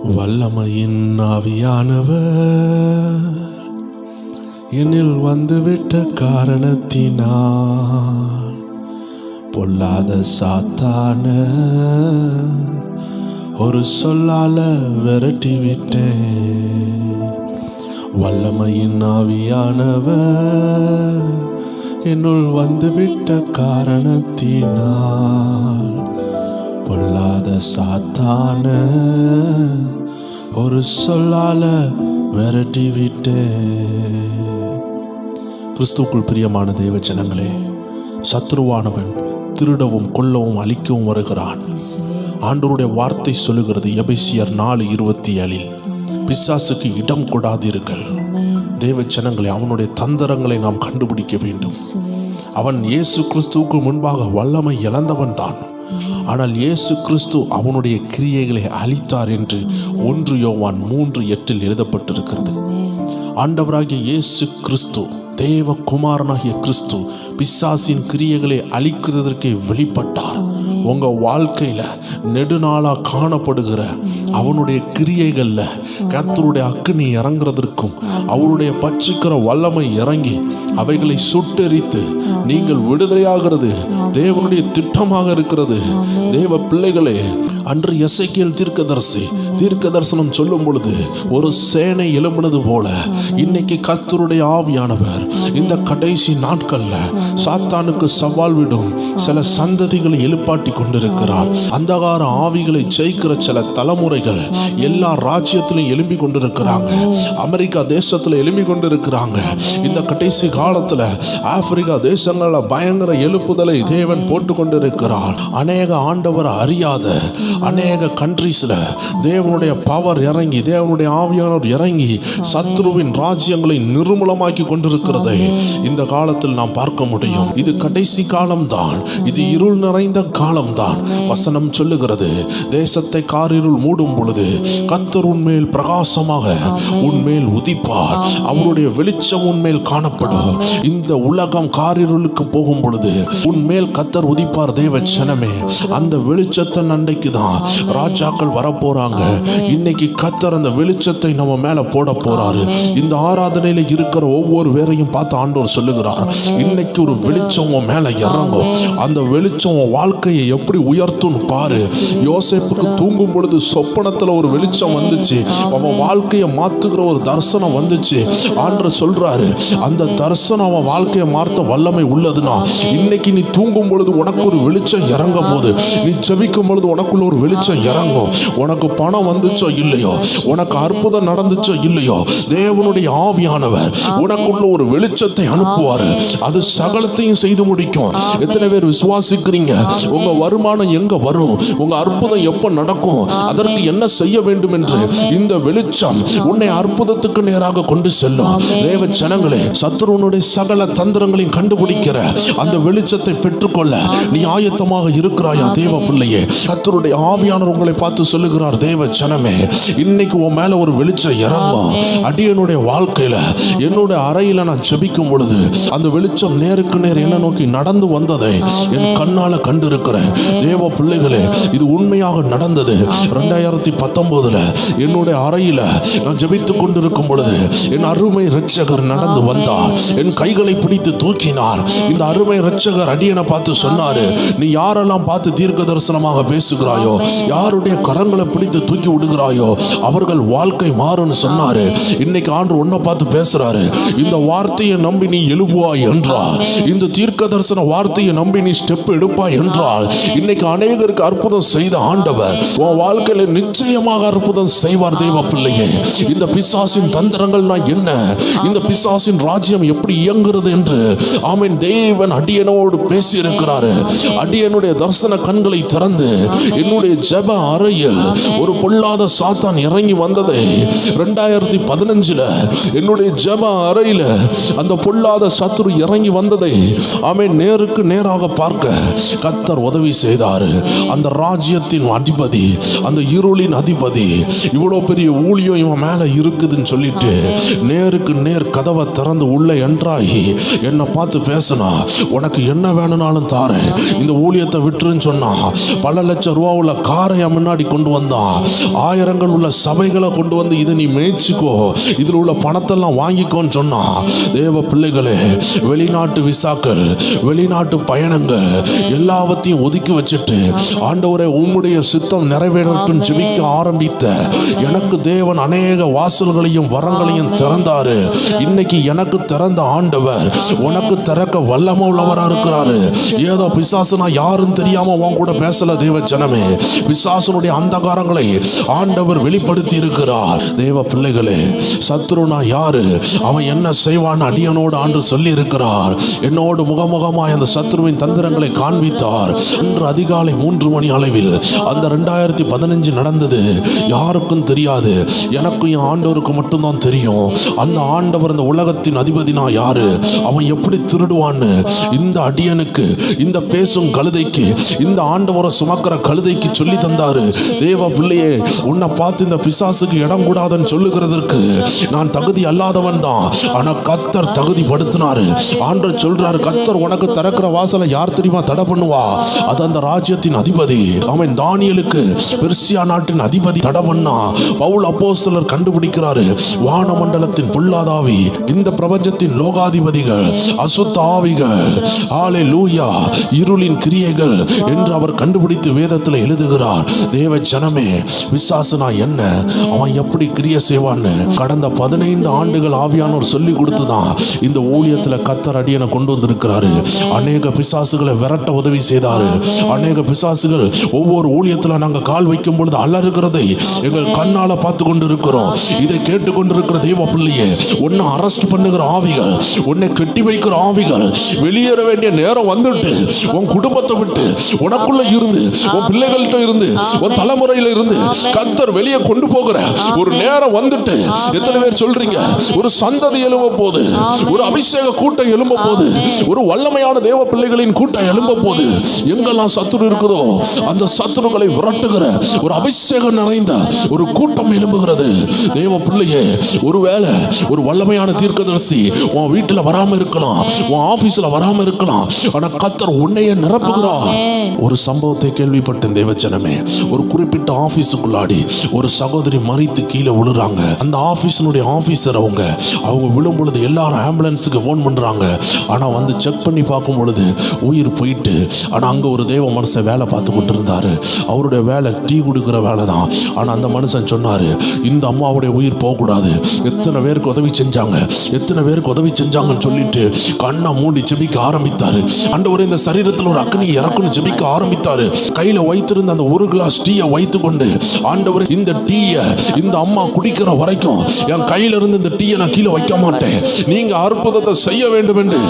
வல்லமையின் ஆவியானவர் என்னில் வந்துவிட்ட காரணத்தினால் பொல்லாத சாத்தான ஒரு சொல்லால விரட்டி விட்டேன். வல்லமையின் ஆவியானவர் என்னுள் வந்துவிட்ட காரணத்தினால் பொல்லாத சாத்தான ஒரு சொல்லால விரட்டி விட்டேன். கிறிஸ்துவுக்குள் பிரியமான தேவ ஜனங்களே, சத்ருவானவன் திருடவும் கொல்லவும் அழிக்கவும் வருகிறான். ஆண்டவருடைய வார்த்தை சொல்லுகிறது எபேசியர் 4:27, பிசாசுக்கு இடம் கொடாதீர்கள். தேவ ஜனங்களே, அவனுடைய தந்திரங்களை நாம் கண்டுபிடிக்க வேண்டும். அவன் இயேசு கிறிஸ்துவுக்கு முன்பாக வல்லமை இழந்தவன் தான். ஆனால் இயேசு கிறிஸ்து அவனுடைய கிரியைகளை அழித்தார் என்று 1 யோவான் 3:8 எழுதப்பட்டிருக்கிறது. ஆண்டவராகிய இயேசு கிறிஸ்து, தேவ குமாரனாகிய கிறிஸ்து பிசாசின் கிரியைகளை அழிக்கிறதற்கு வெளிப்பட்டார். உங்க வாழ்க்கையில நெடுநாளா காணப்படுகிற அவனுடைய கிரியைகள்ல கர்த்தருடைய அக்கினி இறங்குறதற்கும் அவருடைய பட்சிக்கிற வல்லமை இறங்கி அவைகளை சுட்டெரித்து நீங்கள் விடுதலையாகிறது தேவனுடைய திட்டமாக இருக்கிறது. தேவ பிள்ளைகளே, அன்று எசேக்கியேல் தீர்க்க தரிசனம் சொல்லும் பொழுது ஒரு சேனை எழும்பினது போல இன்னைக்கு கர்த்தருடைய ஆவியானவர் இந்த கடைசி நாட்கள்ல சாத்தானுக்கு சவால் விடும் சில சந்ததிகளை எழுப்பாட்டி கொண்டிருக்கிறார். அந்தகார ஆவிகளை ஜெயிக்கிற சில தலைமுறைகள் எல்லா ராஜ்யத்திலும் எழும்பி கொண்டிருக்கிறாங்க. அமெரிக்கா தேசத்துல எழும்பி கொண்டிருக்கிறாங்க. இந்த கடைசி காலத்துல ஆப்பிரிக்கா தேசங்கள பயங்கர எழுப்புதலை தேவன் போட்டு கொண்டிருக்கிறார். அநேக ஆண்டவர் அறியாத அநேக கண்ட்ரீஸ்ல தேவனுடைய பவர் இறங்கி, தேவனுடைய ஆவியானவர் இறங்கி சத்ருவின் ராஜ்யங்களை நிர்மூலமாக்கி கொண்டிருக்கிறதை இந்த காலத்தில் நாம் பார்க்க முடியும். இது கடைசி காலம்தான். இது இருள் நிறைந்த காலம்தான். வசனம் சொல்லுகிறது, தேசத்தை காரிருள் மூடும் பொழுது கர்த்தர் உன்மேல் பிரகாசமாக உன்மேல் உதிப்பார், அவருடைய வெளிச்சம் உன்மேல் காணப்படும். இந்த உலகம் காரிருளுக்கு போகும் பொழுது உன்மேல் கர்த்தர் உதிப்பார். தேவ ஜனமே, அந்த வெளிச்சத்தின் அன்றைக்கு தான் ராஜாக்கள் வரப்போறாங்க. இன்னைக்கு கர்த்தர் அந்த வெளிச்சத்தை நம்ம மேல போட போறாரு. இந்த ஆராதனையில இருக்கிற ஒவ்வொரு பேரையும் பார்த்து ஆண்டவர் சொல்லுகிறார், இன்னைக்கு ஒரு வெளிச்சம் உன் மேல இறங்கும். அந்த வெளிச்சம் உன் வாழ்க்கையை எப்படி உயர்த்தும் பாரு. யோசேப்புக்கு தூங்கும் பொழுது சொப்பனத்துல ஒரு வெளிச்சம் வந்துச்சு. அவன் வாழ்க்கையை மாத்துகிற ஒரு தரிசனம் வந்துச்சு. ஆண்டவர் சொல்றாரு, அந்த தரிசனம் அவன் வாழ்க்கையை மாற்ற வல்லமை உள்ளதுன்னா இன்னைக்கு நீ தூங்கும் பொழுது உனக்கு ஒரு வெளிச்சம் இறங்க போகுது. நீ ஜெபிக்கும் பொழுது உனக்குள்ள ஒரு வெளிச்சம் இறங்கும். உனக்கு பணம் வந்துச்சோ இல்லையோ, உனக்கு அற்புதம் நடந்துச்சோ இல்லையோ, தேவனுடைய ஆவியானவர் உனக்குள்ள ஒரு வெளிச்சத்தை அனுப்புவாரு. அது சகலத்தையும் செய்து முடிக்கும். எத்தனை பேர் விசுவாசிக்கிறீங்க? உங்க வருமானம் எங்க வரும், உங்க அற்புதம் எப்ப நடக்கும், அதற்கு என்ன செய்ய வேண்டும் என்று இந்த வெளிச்சம் உன்னை அற்புதத்துக்கு நேராக கொண்டு செல்லும். தேவ ஜனங்களே, சத்துருவனுடைய சகல தந்திரங்களையும் கண்டுபிடிக்கிற அந்த வெளிச்சத்தை பெற்றுக்கொள்ள நீ ஆயத்தமாக இருக்கிறாயா? தேவ பிள்ளையே, கர்த்தருடைய ஆவியானவர் உங்களை பார்த்து சொல்லுகிறார், தேவ ஜனமே, இன்னைக்கு உன் மேல ஒரு வெளிச்சம் இறங்கும். அடியனுடைய வாழ்க்கையில என்னுடைய அறையில நான் ஜெபிக்கும் பொழுது அந்த வெளிச்சம் நேருக்கு நேர் என்ன நோக்கி நடந்து வந்ததை என் கண்ணால கண்டிருக்கிறேன். தேவ பிள்ளைகளே, இது உண்மையாக நடந்தது. 2019 என்னுடைய அறையில நான் ஜெபித்துக் கொண்டிருக்கும் பொழுது என் அருமை இரட்சகர் நடந்து வந்தார். என் கைகளை பிடித்து தூக்கினார். இந்த அருமை இரட்சகர் அடியனை பார்த்து சொன்னாரு, நீ யாரெல்லாம் பார்த்து தீர்க்க தரிசனமாக பேசுகிறாயோ, யாருடைய கரங்களை பிடித்து தூக்கி விடுகிறாயோ அவர்கள் வாழ்க்கை மாறும்னு சொன்னாரு. இன்னைக்கு ஆண்டு உன்னை பார்த்து பேசுறாரு, இந்த வார்த்தையை நம்பி நீ எழுப்புவாய் என்றால், இந்த தீர்க்க தரிசன வார்த்தையை நம்பி நீ ஸ்டெப் எடுப்பாய் என்றால், இன்னைக்கு அநேகருக்கு அற்புதம் செய்த ஆண்டவர் உன் வாழ்க்கையில நிச்சயமாக அற்புதம் செய்வார். தேவ பிள்ளையே, இந்த பிசாசின் தந்திரங்கள்னா என்ன, இந்த பிசாசின் ராஜ்யம் எப்படி இயங்குறது என்று ஆமென் தேவன் அடியனோடு பேசி இருக்கிறாரு. அடியனுடைய தரிசன கண்களை திறந்து என்னுடைய ஜெப அறையில் ஒரு பொல்லாத சாத்தான் இறங்கி வந்ததை 2015 என்னுடைய ஜெப அறையில அந்த பொல்லாத சத்துரு இறங்கி வந்ததை ஆமென் நேருக்கு நேராக பார்க்க கர்த்தர் உதவி உதவி செய்தாரு. அந்த ராஜ்யத்தின் அதிபதி, அந்த இருளின் அதிபதி, இவ்வளோ பெரிய ஊழியம் இவன் மேல இருக்குதுன்னு சொல்லிட்டு நேருக்கு நேர் கதவை திறந்து உள்ள என்றாகி என்னை பார்த்து பேசினா, உனக்கு என்ன வேணும்னாலும் தாரேன், இந்த ஊழியத்தை விட்டுருன்னு சொன்னா. பல லட்சம் ரூபா உள்ள காரை முன்னாடி கொண்டு வந்தான். ஆயிரங்கள் உள்ள சபைகளை கொண்டு வந்து இதை நீ மேய்ச்சிக்கோ, இதில் உள்ள பணத்தெல்லாம் வாங்கிக்கோன்னு சொன்னா. தேவ பிள்ளைகளே, வெளிநாட்டு விசாக்கள், வெளிநாட்டு பயணங்கள் எல்லாவற்றையும் ஒதுக்கி வச்சுட்டு ஆண்டவரே உம்முடைய சித்தம் நிறைவேறட்டும் ஜெபிக்க ஆரம்பித்த எனக்கு தேவன் அநேக வாசல்களையும் வரங்களையும் திறந்தாரு. இன்னைக்கு எனக்கு திறந்த ஆண்டவர் உனக்கு திறக்க வல்லமை உள்ளவரா இருக்கிறாரு. ஏதோ பிசாசுனா யாருன்னு தெரியாம உன் கூட பேசல தேவ ஜனமே. பிசாசுனுடைய அந்தகாரங்களை ஆண்டவர் வெளிப்படுத்தி இருக்கிறார். தேவ பிள்ளைகளே, சத்ருனா யாரு, அவன் என்ன செய்வான் அடியனோடு ஆண்டு சொல்லி இருக்கிறார். என்னோடு முகமுகமாய் அந்த சத்ருவின் தந்திரங்களை காண்பித்தார். அன்று அதிகாலை 3 மணி அளவில் அந்த 2015 நடந்தது. யாருக்கும் தெரியாது, எனக்கும் என் ஆண்டவருக்கு மட்டும்தான் தெரியும். அந்த ஆண்டவர் இந்த உலகத்தின் அதிபதினா யாரு, அவன் எப்படி திருடுவான்னு இந்த அடியனுக்கு, இந்த பேசும் கழுதைக்கு, இந்த ஆண்டவரை சுமக்கிற கழுதைக்கு சொல்லி தந்தாரு. தேவ பிள்ளையே, உன்னை பார்த்து இந்த பிசாசுக்கு இடம் கூடாதுன்னு சொல்லுகிறதற்கு நான் தகுதி அல்லாதவன் தான். ஆனா கர்த்தர் தகுதி படுத்தினாரு. ஆண்டவர் சொல்றாரு, கர்த்தர் உனக்கு திறக்கிற வாசலை யார் தெரியுமா தடை பண்ணுவா? அது அந்த ராஜ்யத்தின் அதிபதி. அவன் தானியேலுக்கு பெர்சியா நாட்டின் அதிபதி தடை பண்ணா. பவுல் அப்போஸ்தலர் கண்டுபிடிக்கிறாரு, வானமண்டலத்தின் பொல்லாதாவி, இந்த பிரபஞ்சத்தின் லோகாதிபதிகள், அசுத்த ஆவிகள், ஹalleluya, இருளின் கிரியைகள் என்று அவர் கண்டுபிடித்து வேதத்தில் எழுதுகிறார். தேவ ஜனமே, பிசாசுனா என்ன, அவன் எப்படி கிரியை செய்வான்னு கடந்த 15 ஆண்டுகள் ஆவியானவர் சொல்லி கொடுத்துதான் இந்த ஊழியத்துல கர்த்தர் அடியனை கொண்டு வந்திருக்கிறாரு. அநேக பிசாசுகளை விரட்ட உதவி செய்தாரு. அநேக பிசாசுகள் ஒவ்வொரு ஊழியத்துல நாங்க கால் வைக்கும் பொழுது அலறுகிறதை எங்கள் கண்ணால பார்த்து கொண்டு இருக்கிறோம். இதை கேட்டுக்கொண்டிருக்கிற தேவ பிள்ளையே, உன்னை அரெஸ்ட் பண்ணுகிற ஆவிகள், உன்னை கட்டி வைக்கிற ஆவிகள் வெளியேற வேண்டிய நேரம் வந்துட்டு, உன் குடும்பத்தை விட்டு, உனக்குள்ள இருந்து, உன் பிள்ளைகள்கிட்ட இருந்து, உன் தலைமுறையில இருந்து கர்த்தர் வெளியே கொண்டு போகிற ஒரு நேரம் வந்துட்டு. எத்தனை பேர் சொல்றீங்க, ஒரு சந்ததி எழும்ப போது, ஒரு அபிஷேக கூட்டம் எழும்ப போது, ஒரு வல்லமையான தேவ பிள்ளைகளின் கூட்டம் எழும்ப போது. எங்கெல்லாம் சத்துரு இருக்குதோ அந்த சத்துருக்களை விரட்டுகிற ஒரு அபிஷேகம் நிறைந்த ஒரு கூட்டம் எழும்புகிறது. தேவ பிள்ளையே, ஒருவேளை ஒரு வல்லமையான தீர்க்கதரிசி உன் வீட்டில் வராம இருக்கலாம், உன் ஆபீஸ்ல வராம இருக்கலாம், ஆனா கர்த்தர் உன்னையே நிரப்புகிறார். ஒரு சம்பவத்தை கேள்விப்பட்டேன் தேவ ஜனமே. ஒரு குறிப்பிட்ட ஆபீஸுக்குள்ளாடி ஒரு சகோதரி மரித்து கீழே விழுறாங்க. அந்த ஆபீஸினுடைய ஆபீசர் அவங்க விழும் பொழுது எல்லாரும் ஆம்புலன்ஸுக்கு போன் பண்றாங்க. ஆனா வந்து செக் பண்ணி பார்க்கும் பொழுது உயிர் போயிட்டு. ஆனா அங்க ஒரு தேவ மனுஷன் வேலை பார்த்து கொண்டு இருந்தாரு. அவருடைய வேலை டீ குடுக்கிற வேலை தான். ஆனா அந்த மனுஷன் சொன்னாரு, இந்த அம்மாவுடைய உயிர் போகக்கூடாது. எத்தனை பேருக்கு உதவி செஞ்சாங்க, எத்தனை பேருக்கு உதவி செஞ்சாங்கன்னு சொல்லிட்டு கண்ணை மூடி ஜெபிக்க ஆரம்பித்தாரு. ஆண்டவரே, இந்த சரீரத்தில் ஒரு அக்னி இறக்குன்னு ஜெபிக்க ஆரம்பித்தாரு. கையில வைத்திருந்த அந்த ஒரு கிளாஸ் டீயை வைத்து கொண்டு, ஆண்டவரே, இந்த டீயை இந்த அம்மா குடிக்கிற வரைக்கும் என் கையில இருந்து இந்த டீயை நான் கீழே வைக்க மாட்டேன், நீங்க அற்புதத்தை செய்ய வேண்டும் என்று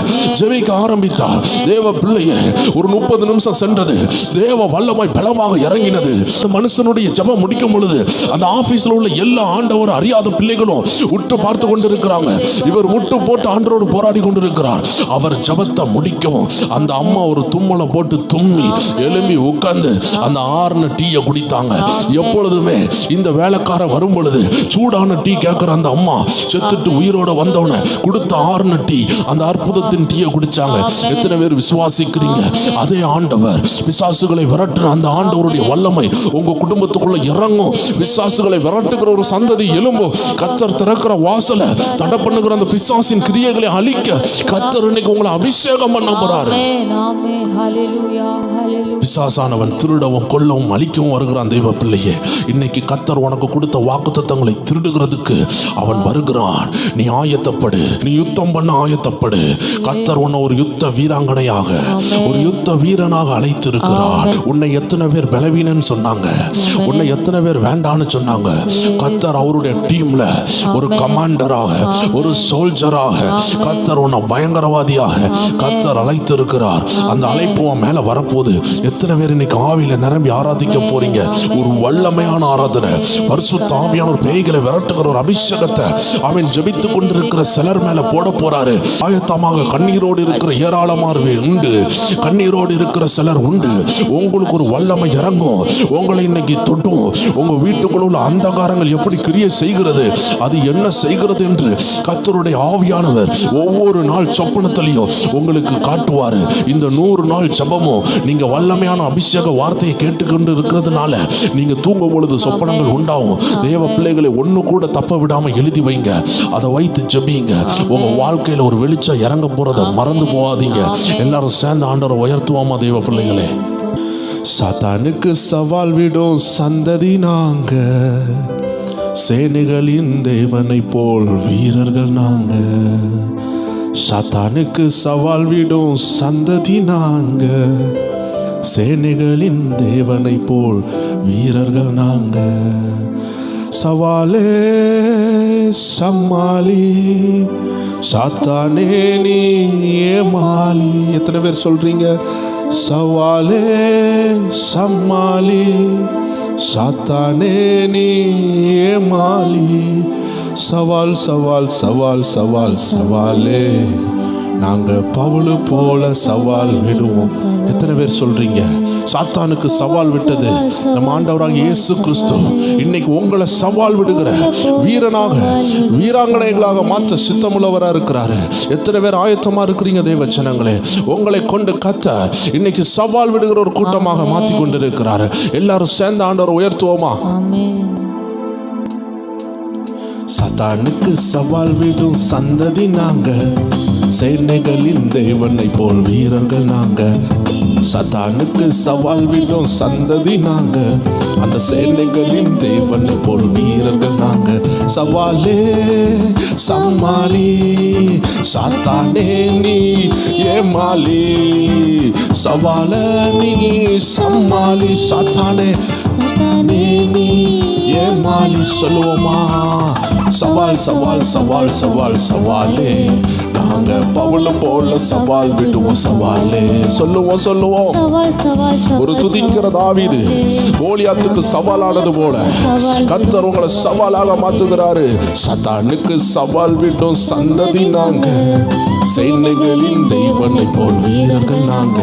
ஜெபிக்க ஆரம்பித்தார். தேவ பிள்ளையே, ஒரு 30 நிமிஷம் சென்றது. தேவ வல்லமாய் பலமாக இறங்கினது. மனுஷனுடைய ஜெபம் முடிக்கும் பொழுது அந்த ஆபீஸ்ல உள்ள எல்லா ஆண்டவர் அறியாத பிள்ளைகளும் உற்று பார்த்து கொண்டிருக்கிறாங்க. இவர் முட்டு போட்டு ஆண்டவரோடு போராடி கொண்டிருக்கிறார். அவர் ஜெபத்தை முடிக்கவும் அந்த அம்மா ஒரு தும்மலை போட்டு தும்மி எழும்பி உட்கார்ந்து அந்த ஆறுன டீயை குடித்தாங்க. எப்பொழுதுமே இந்த வேலைக்கார வரும் பொழுது சூடான டீ கேட்கிற அந்த அம்மா செத்துட்டு உயிரோட வந்தவன கொடுத்த ஆறுன டீ, அந்த அற்புதத்தின் டீயை குடிச்சாங்க. எத்தனை பேர் விசுவாசிக்கிறீங்க? அதே ஆண்டவர் பிசாசுகளை விரட்டுற அந்த ஆண்டவருடைய வல்லமை உங்க குடும்பத்துக்குள்ள இறங்கும். பிசாசுகளை விரட்டுகிற ஒரு சந்ததி எழும்பும். கர்த்தர் திறக்கிற வாசலை தடை பண்ணுகிற அந்த பிசாசின் கிரியைகளை அழிக்க கர்த்தர் இன்னைக்கு உங்களை அபிஷேகம் பண்ண போறாரு. பிசாசானவன் திருடவும் கொல்லவும் அழிக்கவும் வருகிறான். தெய்வ பிள்ளையே, இன்னைக்கு கர்த்தர் உனக்கு கொடுத்த வாக்குத்தத்தங்களை திருடுகிறதுக்கு அவன் வருகிறான். நீ ஆயத்தப்படு, நீ யுத்தம் பண்ண ஆயத்தப்படு. கர்த்தர் உன்னை ஒரு யுத்த வீராங்கனையாக, ஒரு யுத்த வீரனாக அழைத்திருக்கிறார். உன்னை எத்தனை பேர் பலவீனன்னு சொன்னாங்க, உன்னை எத்தனை பேர் வேண்டான்னு சொன்னாங்க. கர்த்தர் அவருடைய டீம்ல ஒரு கமாண்டராக, ஒரு சோல்ஜராக, கர்த்தர் உன்னை பயங்கரவாதியாக கர்த்தர் அழைத்திருக்கிறார். அந்த அழைப்பு உன் மேல வரப்போது. எத்தனை பேர் இன்னைக்கு ஆவியில நிரம்பி ஆராதிக்க போறீங்க? ஒரு வல்லமையான ஆராதனை, பரிசுத்த ஆவியான ஒரு பேய்களை விரட்டுகிற ஒரு அபிஷேகத்தை அவன் ஜெபித்து கொண்டிருக்கிற சிலர் மேல போட போறாரு. ஆயத்தமாக கண்ணீரோடு இருக்கிற ஏராளமானவர் உண்டு, கண்ணீரோடு இருக்கிற சிலர் உண்டு. உங்களுக்கு ஒரு வல்லமை இறங்கும், உங்களை இன்னைக்கு தொட்டும். உங்க வீட்டுக்குள்ள உள்ள அந்தகாரங்கள் எப்படி கிரியை செய்கிறது, அது என்ன செய்கிறது என்று கர்த்தருடைய ஆவியானவர் ஒவ்வொரு நாள் சொப்பனத்திலையும் உங்களுக்கு காட்டுவாரு. இந்த 100 நாள் ஜெபமும் நீங்க வல்லமையான அபிஷேக வார்த்தையை கேட்டுக்கொண்டு இருக்கிறதுனால நீங்க தூங்கும் பொழுது சொப்பனங்கள் உண்டாகும். தேவ பிள்ளைகளை ஒண்ணு கூட தப்ப விடாம எழுதி வைங்க, அதை வைத்து ஜெபிங்க. உங்க வாழ்க்கையில ஒரு வெளிச்சம் இறங்க போறதை மறந்து போகாதீங்க. எல்லாரும் சேர்ந்து ஆண்டவரை உயர்த்துவோமா தேவ பிள்ளைகளே? சாத்தானுக்கு சவால் விடும் சந்ததி நாங்க, சேனைகளின் தேவனை போல் வீரர்கள் நாங்க. சாத்தானுக்கு சவால் விடும் சந்ததி நாங்க, சேனைகளின் தேவனை போல் வீரர்கள் நாங்க. சவாலே சமாளி, சாத்தானே நீ ஏமாளி. எத்தனை பேர் சொல்றீங்க? சவாலே சமாளி, சாத்தானே நீ ஏமாளி. சவால் சவால் சவால் சவால் சவாலே, நாங்க பவுலு போல சவால் விடுவோம். எத்தனை பேர் சொல்றீங்க? சாத்தானுக்கு சவால் விட்டது நம்ம ஆண்டவராக இயேசு கிறிஸ்து. இன்னைக்கு உங்களை சவால் விடுகிற வீரனாக, வீராங்கனைகளாக மாற்ற சித்தமுள்ளவராக இருக்கிறாரு. எத்தனை பேர் ஆயத்தமா இருக்கிறீங்க தேவ ஜனங்களே? உங்களை கொண்டு கத்த இன்னைக்கு சவால் விடுகிற ஒரு கூட்டமாக மாற்றி கொண்டிருக்கிறாரு. எல்லாரும் சேர்ந்து ஆண்டவரை உயர்த்துவோமா? சாத்தானுக்கு சவால் விடும் சந்ததி நாங்க, சேனைகளின் தேவனை போல் வீரர்கள் நாங்க. சாத்தானுக்கு சவால் விடும் சந்ததி நாங்க, அந்த சேனைகளின் தேவனை போல் வீரர்கள் நாங்க. சவாலே சமாளி, சாத்தானே நீ ஏமாளி. சவால நீ சமாளி, சாத்தானே நீ ஏமாளி. சொல்லுவோமா? சவால் சவால் சவால் சவால் சவாலே, நாங்க பவுல போல சவால் விடுவோம். சவாலே சொல்லுவோம் சொல்லுவோம். ஒரு துதிக்கிற தாவீது கோலியாத்துக்கு சவாலானது போல கர்த்தர் உங்களை சவாலாக மாத்துகிறாரு. சாத்தானுக்கு சவால் விடும் சந்ததி நாங்க, சேனைகளின் தேவனை போல் வீரர்கள் நாங்க.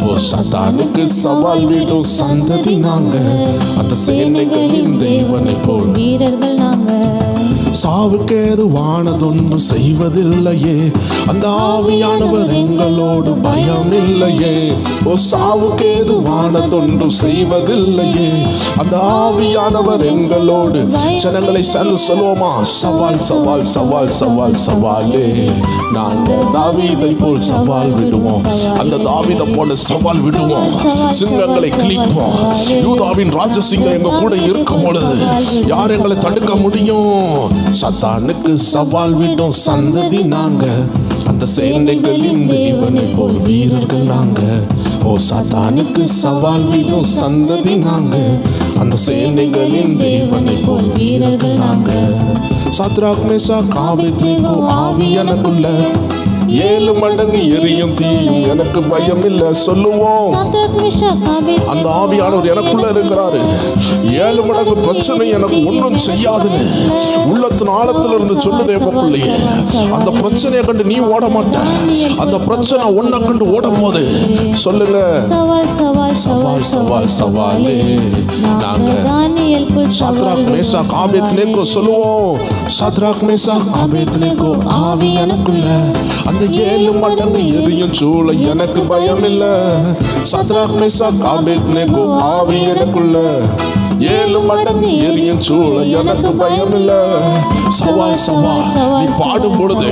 ஓ சாத்தானுக்கு சவால் விடும் சந்ததி நாங்க, அந்த சேனைகளின் தேவனை போல் வீரர்கள் நாங்க. சாவுக்கு ஏதுவானதொன்று செய்வதில்லையே, அந்த ஆவியானவர் எங்களோடு பயம் இல்லையே. ஓ சாவுக்கு ஏதுவானதொன்று செய்வதில்லையே, அந்த ஆவியானவர் எங்களோடு. ஜனங்களை சேர்ந்து சொல்லுவோமா? சவால் சவால் சவால் சவால் சவாலே, நாங்க தாவீதை போல் சவால் விடுவோம். அந்த தாவீதை போல சவால் விடுவோம். சிங்கங்களை கிழிப்போம். யூதாவின் ராஜசிங்கம் எங்க கூட இருக்கும் பொழுது யார் எங்களை தடுக்க முடியும்? சாத்தானுக்கு சவால் விடும் சந்ததி நாங்க, அந்த சேனைகளின் தேவனை போல் வீரர்கள் நாங்க. ஓ சாத்தானுக்கு சவால் விடும் சந்ததி நாங்க, அந்த சேனைகளின் தேவனை போல் வீரர்கள் நாங்க. சாத்ராக் மேஷாக் ஆபேத்நேகோ ஆவி எனக்குள்ள, 7 மடங்கு எரியும் தீயும் எனக்கு பயம் இல்லை. சொல்லுவோம். அந்த ஆவியானவர் எனக்குள்ள இருக்கிறாரு. 7 மடங்கு பிரச்சனை எனக்கு ஒன்றும் செய்யாதுன்னு உள்ளத்தின் ஆழத்துல இருந்து சொல்லுதே பிள்ளையே. அந்த பிரச்சனையை கண்டு நீ ஓட மாட்ட, அந்த பிரச்சனை உன்னை கண்டு ஓடும் போது சொல்லுங்க. சவால் சவால் சவாலே, நாங்க சாத்ராக் மேஷாக் ஆபேத்நேகோ சொல்லுவோம். சாத்ராக் மேஷாக் ஆபேத்நேகோ ஆவி எனக்குள்ள, அந்த 7 மடங்கு எரியும் சூளை எனக்கு பயம் இல்ல. சாத்ராக் மேஷாக் ஆபேத்நேகோ ஆவி எனக்குள்ள, 7 மடங்கு எரியும் சூளை எனக்கு பயம் இல்ல. சவால் சவால். நீ பாடும் பொழுது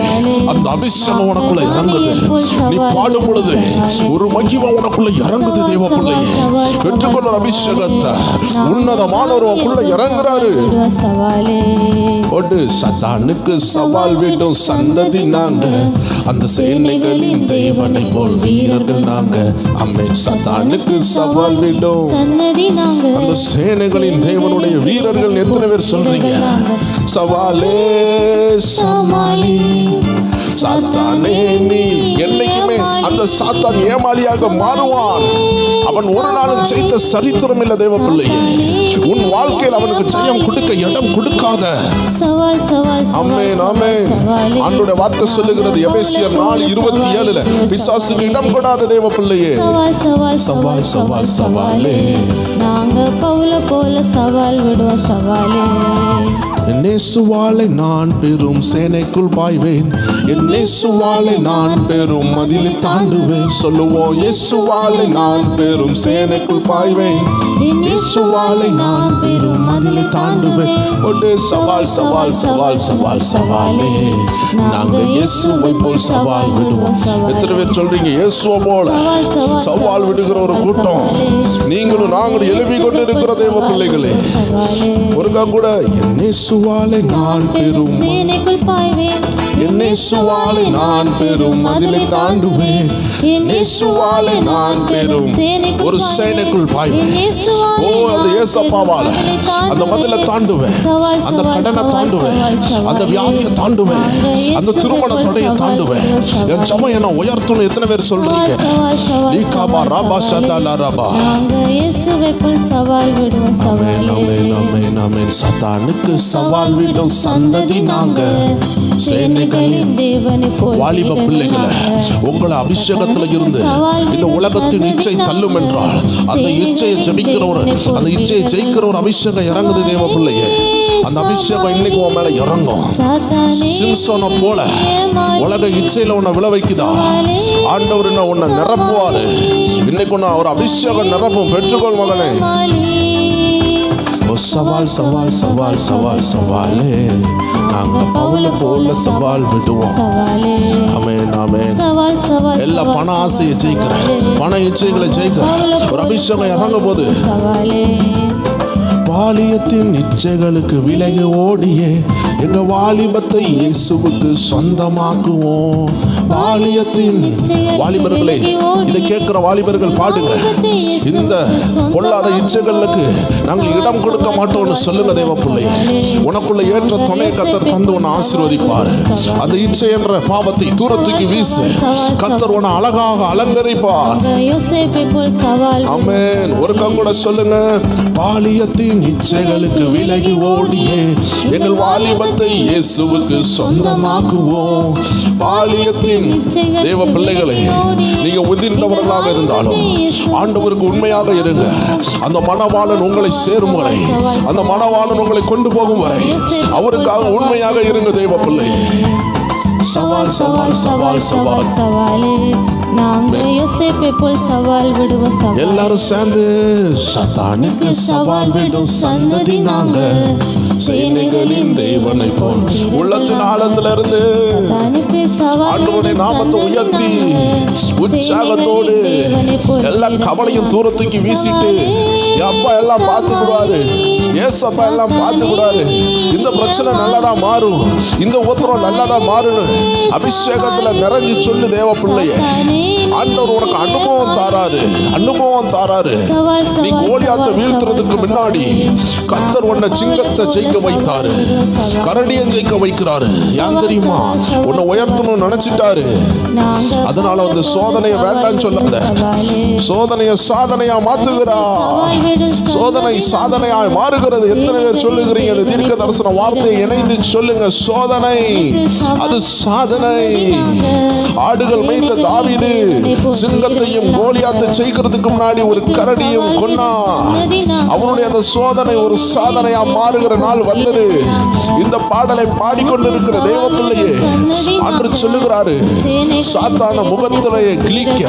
அந்த அபிஷேகம் உனக்குள்ள இறங்குது. நீ பாடும் பொழுது ஒரு மகிமை உனக்குள்ள இறங்குது. தேவ பிள்ளையே, பெற்றுக்கொள்ள அபிஷேகத்தை உன்னதமானவர் உனக்குள்ள இறங்குறாரு. ஒடு சாத்தானுக்கு சவால் விடும் சந்ததி நாங்க, அந்த சேனைகளின் தேவனை போல் வீரர்கள் நாங்க. ஆமென். சாத்தானுக்கு சவால் விடும் அந்த சேனைகளின் தேவனுடைய வீரர்கள். எத்தனை பேர் சொல்றீங்க? சவாலே சமாளி, சாத்தானே நீ என்னைக்குமே அந்த சாத்தான் ஏமாளியாக மாறுவான். அவன் ஒரு நாளும் ஜெயித்த சரித்திரம் இல்ல தேவ பிள்ளையே. உன் வாழ்க்கையில் அவனுக்கு ஜெயம் கொடுக்க இடம் கொடுக்காத. ஆமென் ஆமென். ஆண்டவருடைய வார்த்தை சொல்லுகிறது எபேசியர் 4:27 பிசாசுக்கு இடம் கொடாத தேவ பிள்ளையே. சவால் சவால் சவாலே, நாங்க பவுல போல சவால் விடுவோம் சவாலே. என் இயேசுவாலே நான் பெரும் சேனைக்குள் பாய்வேன், என் இயேசுவாலே நான் பெரும் மதிலை தாண்டுவேன். சொல்லுவோம் இயேசுவாலே நான் பெரும் சேனைக்குள் பாய்வேன், இயேசுவாலே நான் பெரும் மதிலை தாண்டுவேன். ஒன்று சவால் சவால் சவால் சவால் சவாலே, நாங்க இயேசுவை போல் சவால் விடுவோம். எத்தனை பேர் சொல்றீங்க இயேசுவை போல சவால் விடுகிற ஒரு கூட்டம் நீங்களும் நாங்களும் எழுப்பி கொண்டு இருக்கிற தேவ பிள்ளைகளே. ஒருக்கா கூட என் இயேசுவாலே நான் பெரும் சேனைக்குள் பாய்வேன், என் இயேசுவாலே நான் பெரும் மதிலை தாண்டுவேன், என் இயேசுவாலே நான் பெரும் ஒரு சேனைக்குள் பாய்வேன். ஓ அந்த இயேசப்பாவால அந்த மதிலை தாண்டுவேன், அந்த கடனை தாண்டுவேன், அந்த வியாதியை தாண்டுவேன், அந்த திருமண தடையை தாண்டுவேன். என் ஜெபம் என்ன உயர்த்தணும். எத்தனை பேர் சொல்றீங்க? லீகாபா ராபா ஷதாலா ராபா. சவால் விடுவோம் சவாலே. ஆமென் ஆமென் ஆமென். சாத்தானுக்கு சவால் விடும் சந்ததி நாங்க, சேனைகளின் தேவனை போல். வாலிப பிள்ளைகளை உங்களை அபிஷேகத்துல இருந்து இந்த உலகத்தின் இச்சை தள்ளும் என்றால் அந்த இச்சையை ஜெபிக்கிறவர், அந்த இச்சையை ஜெயிக்கிற ஒரு அபிஷேகம் இறங்குது தேவ பிள்ளையே. அந்த அபிஷேகம் இன்னைக்கு உன் மேல இறங்கும். சிம்சோனை போல உலக இச்சையில உன்னை விழ வைக்குதா? ஆண்டவர் என்ன உன்னை நிரப்புவாரு. இன்னைக்கு உன்னை ஒரு அபிஷேகம் நிரப்பும். பெற்றுக்கொள் மகனே. சவால் சவால் சவால் சவால் சவாலே, நாங்க பவுல போல சவால் விடுவோம். ஆமென் ஆமென். எல்லா பண ஆசையை ஜெயிக்கிற, பண இச்சைகளை ஜெயிக்கிற ஒரு அபிஷேகம் இறங்கும் போது பாலியத்தின் இச்சைகளுக்கு விலகி ஓடியே எங்க வாலிபத்தை இயேசுவுக்கு சொந்தமாக்குவோம். பாலியத்தின் வாலிபர்களே, இதை கேட்கிற வாலிபர்கள் பாடுங்க. இந்த பொல்லாத இச்சைகளுக்கு நாங்கள் இடம் கொடுக்க மாட்டோம்னு சொல்லுங்க தேவ பிள்ளையே. உனக்குள்ள ஏற்ற துணை கர்த்தர் தந்து உன்னை ஆசீர்வதிப்பார். அந்த இச்சை என்ற பாவத்தை தூரத்துக்கு வீசு. கர்த்தர் உன்னை அழகாக அலங்கரிப்பார். ஆமென். ஒரு கூட சொல்லுங்க. பாலியத்தின் இச்சைகளுக்கு விலகி ஓடியே எங்கள் வாலிபத்தை இயேசுவுக்கு சொந்தமாக்குவோம். பாலியத்தின் தேவ பிள்ளைகளை நீங்க உதிர்ந்தவர்களாக இருந்தாலும் ஆண்டவருக்கு உண்மையாக இருங்க. அந்த மணவாளன் உங்களை சேரும் வரை, அந்த மணவாளன் உங்களை கொண்டு போகும் வரை அவருக்காக உண்மையாக இருங்க தேவ பிள்ளை. சவால் சவால் சவால் சவால் சவாலே, நாங்க யோசேப்பை போல் சவால் விடுவோம் சவாலே. எல்லாரும் சேர்ந்து சாத்தானுக்கு சவால் விடும் சந்ததி நாங்க, சேனைகளின் தேவனை போல். உள்ளத்தின் ஆழத்திலிருந்து ஆண்டவருடைய நாமத்தை உயர்த்தி உற்சாகத்தோடு எல்லா கவலையும் தூரத்துக்கு வீசிட்டு, அப்பா எல்லாம் பார்த்துக்கூடாது, ஏசப்பா எல்லாம் பார்த்துக்கூடாது, இந்த பிரச்சனை நல்லதா மாறும், இந்த உத்தரவு நல்லதா மாறும் அபிஷேகத்துல நிறைஞ்சு சொல்லு தேவ பிள்ளைய. ஆண்டவர் உனக்கு அனுபவம் தாராரு, அனுபவம் தாராரு. நீ கோலியாத்தை வீழ்த்துறதுக்கு முன்னாடி கர்த்தர் உன்னை சிங்கத்தை ஜெயிக்க வைத்தாரு, கரடியை ஜெயிக்க வைக்கிறாரு. ஏன் தெரியுமா? உன்னை உயர்த்தணும்னு நினைச்சிட்டாரு. அதனால வந்து சோதனையை வேண்டான்னு சொல்லாத, சோதனையை சாதனையா மாத்துகிறா. சோதனை சாதனையா மாறுகிறது. எத்தனை பேர் சொல்லுகிறீங்க? அந்த தீர்க்க தரிசன வார்த்தையை இணைந்து சொல்லுங்க. சோதனை அது சாதனை. ஆடுகள் மேய்த்த தாவீது சிங்கத்தையும் கோலியாத்தை ஜெயிக்கிறதுக்கு முன்னாடி ஒரு கரடியும் கொன்னா. அவனுடைய அந்த சோதனை ஒரு சாதனையா மாறுகிற நாள் வந்தது. இந்த பாடலை பாடிக்கொண்டிருக்கிற தேவ பிள்ளையே அன்று சொல்லுகிறாரு, சாத்தான முகத்திலேயே கிழிக்க,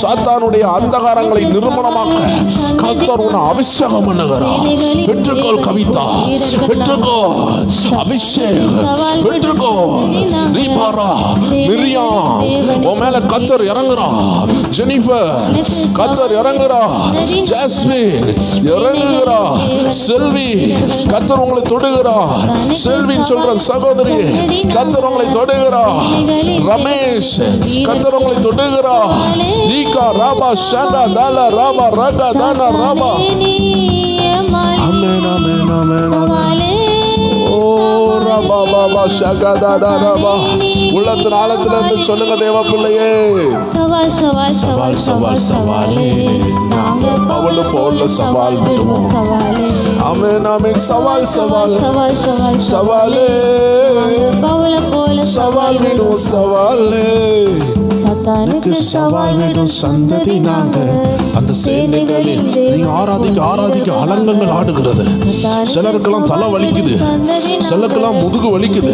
சாத்தானுடைய அந்தகாரங்களை நிர்மூலமாக்க கர்த்தர் உன்னை அபிஷேகம் பண்ணுகிறார். பெற்றுக்கோள் கவிதா, பெற்றுக்கோள் அபிஷேகம், பெற்றுக்கோள் ரீபாரா மிரியாம். உன் மேல கர்த்தர் இறங்குறா. ஜெனிஃபர் கர்த்தர் இறங்குறா. ஜாஸ்மின் இறங்குகிறா. செல்வி கர்த்தர் உங்களை தொடுகிறா. செல்வின்னு சொல்ற சகோதரி கர்த்தர் உங்களை தொடுகிறா. ரமேஷ் கர்த்தர் உங்களை தொடுகிறா. நீகா ராபா ஷாகா தாலா ராபா ரகா தானா ராபா. ஆமென் ஆமென் ஆமென் ஆமென். ஓ உள்ளத்தின் ஆழத்திலிருந்து சொல்லுங்க தேவ பிள்ளையே. சவால் சவால் சவால் சவால் சவாலே நாங்க பவுல போல சவால் விடுவோம் சவாலே. ஆமென் ஆமென். சவால் சவால் சவால் சவால் சவாலே பவுல போல சவால் விடுவோம் சவாலே. சத்தானுக்கு சவால் விடும் சந்ததி நாங்க. அந்த சேனைகளில் நீ ஆராதிக்க ஆராதிக்க அலங்கங்கள் ஆடுகிறது. சிலருக்கெல்லாம் தலை வலிக்குது, சிலருக்கெல்லாம் முதுகு வலிக்குது,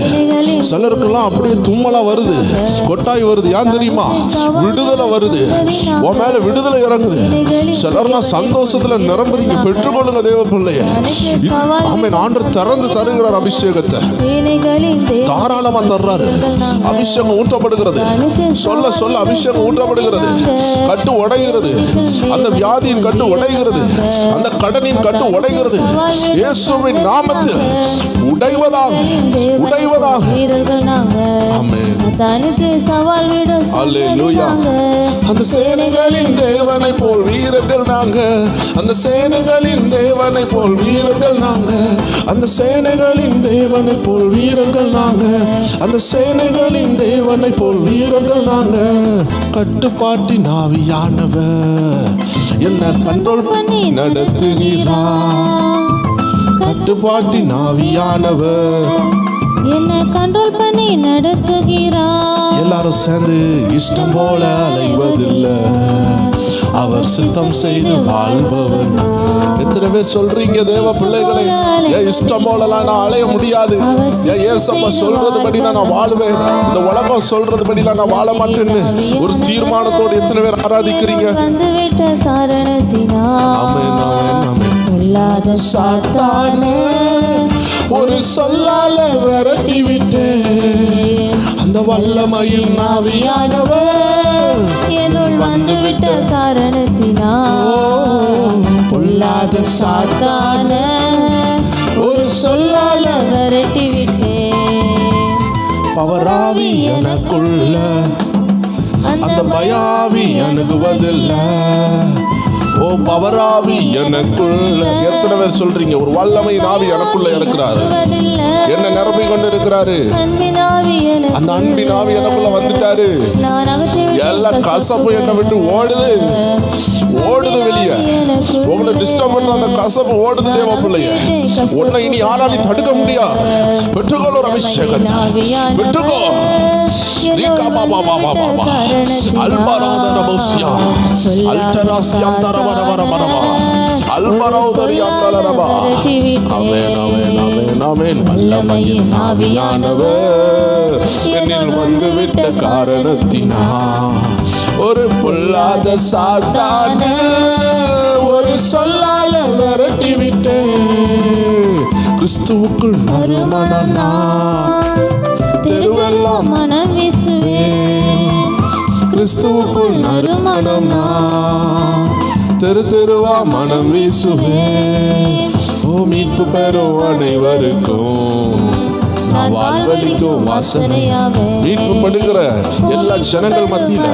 சிலருக்கெல்லாம் அப்படியே தும்மலா வருது, கொட்டாய் வருது. ஏன் தெரியுமா? விடுதலை வருது, உன் மேல விடுதலை இறங்குது. சிலர்லாம் சந்தோஷத்துல நிரம்புறீங்க. பெற்றுக்கொள்ளுங்க தேவ பிள்ளைய. ஆமென். ஆண்டவர் திறந்து தருகிறார் அபிஷேகத்தை, தாராளமா தர்றாரு. அபிஷேகம் ஊற்றப்படுகிறது. சொல்ல சொல்ல அபிஷேகம் ஊற்றப்படுகிறது. கட்டு உடைகிறது. அந்த வியாதியின் கட்டு உடைகிறது. அந்த கடனின் கட்டு உடைகிறது. இயேசுவின் நாமத்தில் உடைவதாக உடைவதாக. ஆமென். சத்தானுக்கு சவால் விடும் அல்லேலூயா. அந்த சேனைகளின் தேவனை போல் வீரர்கள் நாங்க. அந்த சேனைகளின் தேவனை போல் வீரர்கள் நாங்க. அந்த சேனைகளின் தேவனை போல் வீரர்கள் நாங்க. அந்த சேனைகளின் தேவனை போல் வீரர்கள் நாங்க. கட்டுப்பாட்டின் ஆவியானவர் என்ன கண்ட்ரோல் பண்ணி நடத்துகிறார். கட்டுப்பாட்டின் ஆவியானவர் என்ன கண்ட்ரோல் பண்ணி நடத்துகிறார். எல்லாரும் சேர்ந்து இஷ்டம் போல அலைவதில்லை, அவர் சித்தம் செய்து வாழ்பவர். எத்தனை பேர் சொல்றீங்க தேவ பிள்ளைகளை? என் இஷ்டம் போலலாம் நான் அலைய முடியாது. என் ஏசப்பா சொல்றதுபடி நான் வாழ்வேன், இந்த உலகம் சொல்றதுபடிலாம் நான் வாழ மாட்டேன்னு ஒரு தீர்மானத்தோடு எத்தனை பேர் ஆராதிக்கிறீங்க? வந்துவிட்ட காரணத்தினால் ஆமென் ஆமென் ஆமென். பொல்லாத சாத்தானே ஒரு சொல்லால விரட்டி விட்டேன் அந்த வல்லமையின் ஆவியானவர் என்னுள் வந்துவிட்ட காரணத்தினால் பொல்லாத சாத்தானே ஒரு சொல்லால விரட்டி விட்டேன். பவராவி எனக்குள்ள அந்த பயாவி அணுகுவதில்லை. ஓ பவராவி எனக்குள்ள. எத்தனை பேர் சொல்றீங்க? ஒரு வல்லமையின் ஆவி எனக்குள்ள இருக்கிறாரு. என்ன நிரம்பி கொண்டு இருக்கிறாரு? அந்த அன்பின் ஆவி எனக்குள்ள வந்துட்டாரு. எல்லா கசப்பு என்னை விட்டு ஓடுது, ஓடுது வெளியே. உங்களை டிஸ்டர்ப் பண்ற அந்த கசப்பு ஓடுது தேவ பிள்ளைய. உன்னை இனி யாராலையும் தடுக்க முடியாது. பெற்றுக்கொள் ஒரு அபிஷேகத்தை, பெற்றுக்கோ. வல்லமையின் ஆவியானவர் என்னில் வந்துவிட்ட காரணத்தினா ஒரு பொல்லாத சாத்தானே ஒரு சொல்லால விரட்டி விட்டேன். கிறிஸ்துவுக்குள் மறுமணனா தெருவெல்லாம் மனம் வீசுவேன். கிறிஸ்துவுக்குள் நறுமணமா தெரு தெருவா மனம் வீசுவேன். ஓ மீட்பு பெறும் அனைவருக்கும் நான் வாழ்வழிக்கும் வாசனையாவே. மீட்பு படுகிற எல்லா ஜனங்கள் மத்தியில